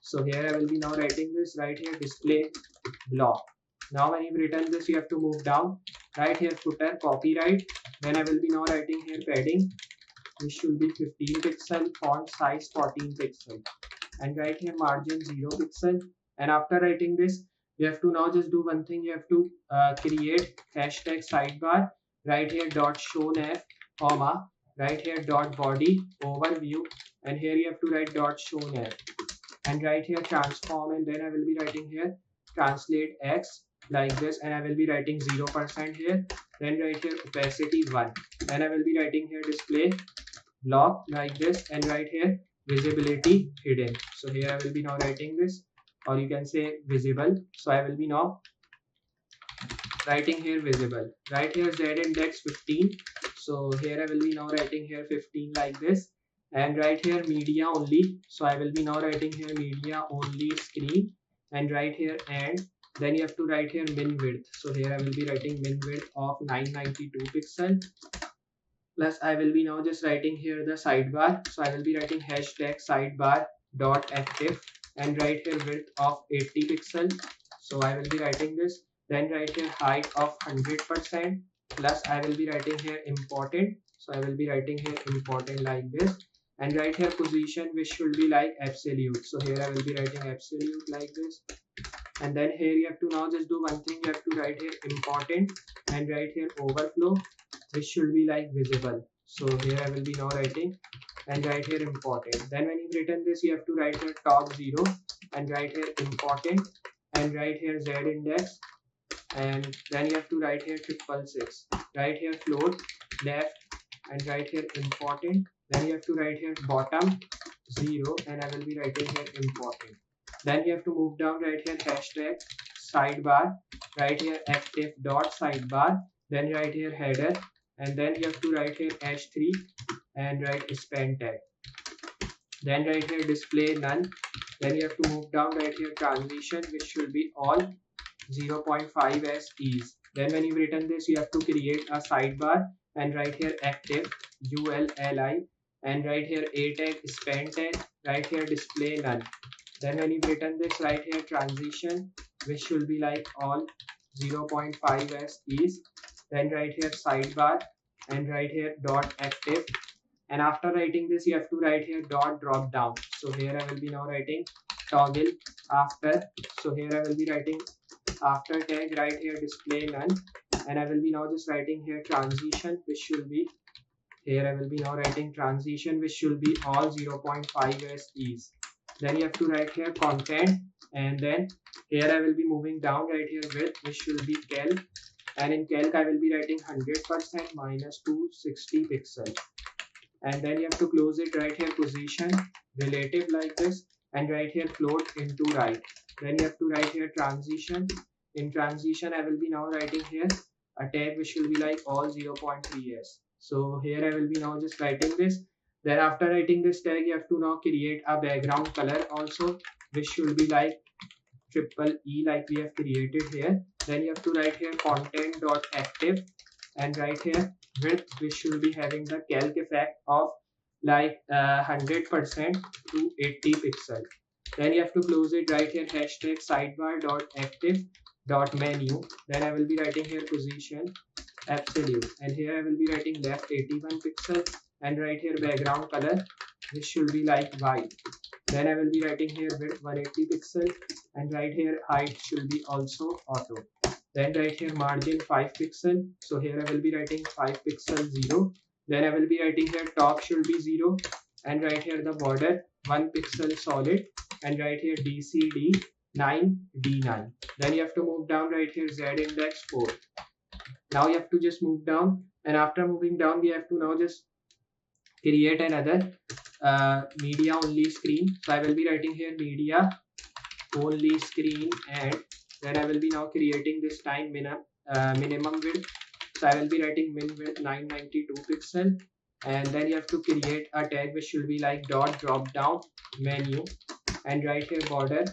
So here I will be now writing this. Right here display block. Now when you've written this, you have to move down. Right here footer copyright. Then I will be now writing here padding, which should be 15 pixel, font size 14 pixel, and right here margin 0 pixel. And after writing this, you have to now just do one thing. You have to create hashtag sidebar. Right here dot show nav, comma, right here dot body overview, and here you have to write dot show nav, and right here transform, and then I will be writing here translate x like this, and I will be writing 0% here. Then right here opacity 1, then I will be writing here display block like this, and right here visibility hidden. So here I will be now writing this, or you can say visible. So I will be now writing here visible. Right here z index 15. So here I will be now writing here 15 like this, and right here media only. So I will be now writing here media only screen, and right here and then you have to write here min width. So here I will be writing min width of 992 pixel, plus I will be now just writing here the sidebar. So I will be writing hashtag sidebar dot active, and right here width of 80 pixel. So I will be writing this. Then right here height of 100%, plus I will be writing here important. So I will be writing here important like this, and right here position, which should be like absolute. So here I will be writing absolute like this, and then here you have to now just do one thing. You have to write here important, and right here overflow, which should be like visible. So here I will be now writing, and right here important. Then when you've written this, you have to write here top 0, and right here important, and right here z index, and then you have to write here 666. Right here float left, and right here important. Then you have to write here bottom 0, and I will be writing here important. Then you have to move down. Right here hashtag sidebar, right here active dot sidebar, then right here header, and then you have to write here h3 and write span tag. Then right here display none. Then you have to move down. Right here transition, which should be all 0.5 as ease. Then when you've written this, you have to create a sidebar, and right here active ULLI, and right here a tag span tag, right here display none. Then when you've written this, right here transition, which should be like all 0.5 as is. Then right here sidebar, and right here dot active, and after writing this, you have to write here dot drop down. So here I will be now writing toggle after. So here I will be writing after tag, right here display none, and I will be now just writing here transition, which should be here I will be now writing transition, which should be all 0.5 as is. Then you have to write here content, and then here I will be moving down. Right here width, which should be calc, and in calc I will be writing 100% minus 260 pixel, and then you have to close it. Right here position relative like this, and right here float into right. Then you have to write here transition. In transition I will be now writing here a tag, which will be like all 0.3s. So here I will be now just writing this. Then after writing this tag, you have to now create a background color also, which should be like triple E like we have created here. Then you have to write here content dot active, and right here width, which should be having the calc effect of like 100% to 80 pixel. Then you have to close it. Right here hashtag sidebar dot active dot menu. Then I will be writing here position absolute, and here I will be writing left 81 pixel, and right here background color, which should be like white. Then I will be writing here width 180 pixel, and right here height should be also auto. Then right here margin 5 pixel. So here I will be writing 5 pixel 0. Then I will be writing here top should be 0, and right here the border 1 pixel solid, and right here DCD 9 D9. Then you have to move down. Right here Z index 4. Now you have to just move down, and after moving down, we have to now just create another media only screen. So I will be writing here media only screen, and then I will be now creating this time minimum width. So I will be writing min width 992 pixel, and then you have to create a tag which should be like dot drop down menu, and right here border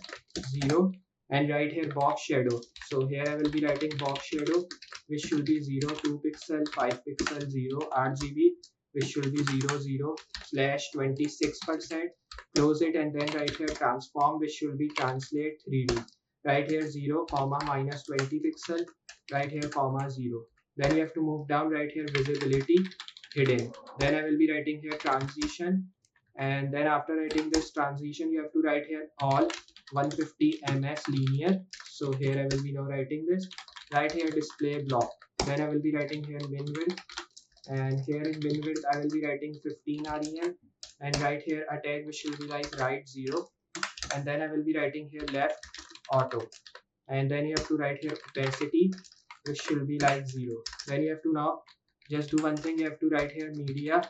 0, and right here box shadow. So here I will be writing box shadow which should be 0, 2 pixel, 5 pixel, 0 RGB, which should be 00 slash 26%. Close it, and then right here transform which should be translate 3D. Right here 0 comma minus 20 pixel, right here comma 0. Then you have to move down, right here visibility hidden. Then I will be writing here transition, and then after writing this transition you have to write here all 150 ms linear. So here I will be now writing this. Right here display block, then I will be writing here min width, and here in min width I will be writing 15 rem, and right here a tag which will be like right 0, and then I will be writing here left auto, and then you have to write here opacity which should be like 0. Then you have to now just do one thing, you have to write here media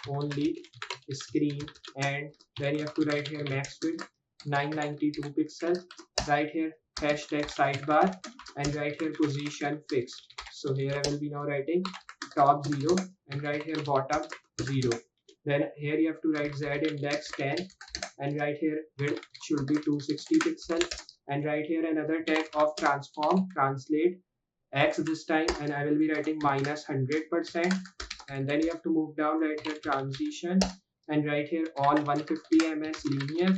only screen, and then you have to write here max width 992 pixel, right here hashtag sidebar, and right here position fixed. So here I will be now writing top 0, and right here bottom 0. Then here you have to write z index 10, and right here width should be 260 pixel, and right here another tag of transform translate x this time, and I will be writing minus 100%, and then you have to move down, right here transition, and right here all 150 ms linear,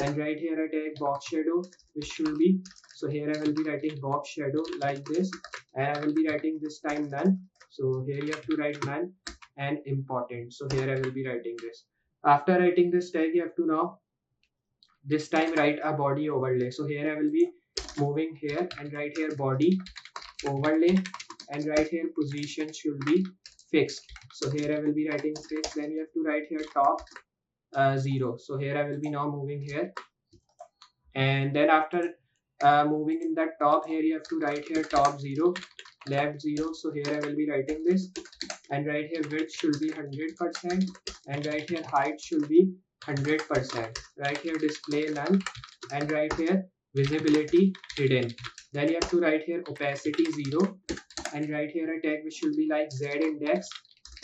and right here a tag box shadow which should be, so here I will be writing box shadow like this, and I will be writing this time none. So here you have to write none and important. So here I will be writing this. After writing this tag you have to now this time write a body overlay. So here I will be moving here, and right here body overlay, and right here position should be fixed. So here I will be writing fixed. Then you have to write here top 0. So here I will be now moving here, and then after moving in the top, here you have to write here top 0 left 0. So here I will be writing this, and right here width should be 100%, and right here height should be 100%. Right here display none, and right here visibility hidden. Then you have to write here opacity 0, and right here a tag which should be like z index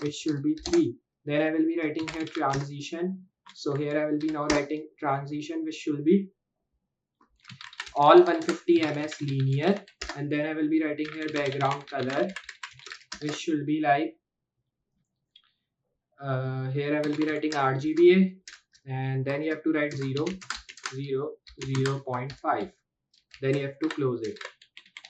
which should be 3. Then I will be writing here transition. So here I will be now writing transition which should be all 150 ms linear, and then I will be writing here background color which should be like here I will be writing RGBA, and then you have to write 0, 0, 0.5. Then you have to close it.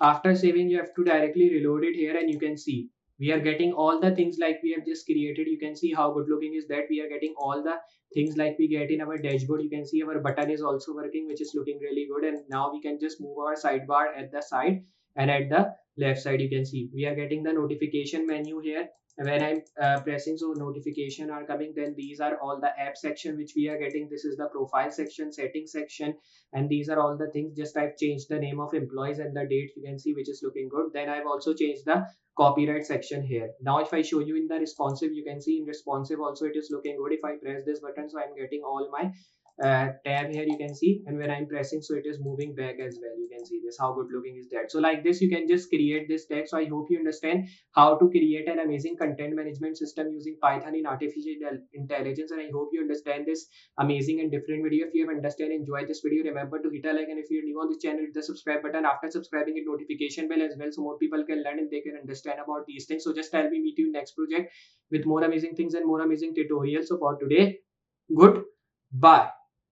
After saving you have to directly reload it here, and you can see we are getting all the things like we have just created. You can see how good looking is that. We are getting all the things like we get in our dashboard. You can see our button is also working, which is looking really good, and now we can just move our sidebar at the side, and at the left side you can see we are getting the notification menu here. When I'm pressing, so notification are coming. Then these are all the app section which we are getting. This is the profile section, setting section, and these are all the things. Just I've changed the name of employees and the date, you can see, which is looking good. Then I've also changed the copyright section here. Now if I show you in the responsive, you can see in responsive also it is looking good. If I press this button, so I'm getting all my tab here, you can see, and when I'm pressing, so it is moving back as well. You can see this, how good looking is that. So like this you can just create this text. So I hope you understand how to create an amazing content management system using Python in artificial intelligence, and I hope you understand this amazing and different video. If you have understand, enjoyed this video, remember to hit a like, and if you're new on this channel, hit the subscribe button. After subscribing, hit notification bell as well, so more people can learn and they can understand about these things. So just I'll be meet you next project with more amazing things and more amazing tutorials. So for today, goodbye.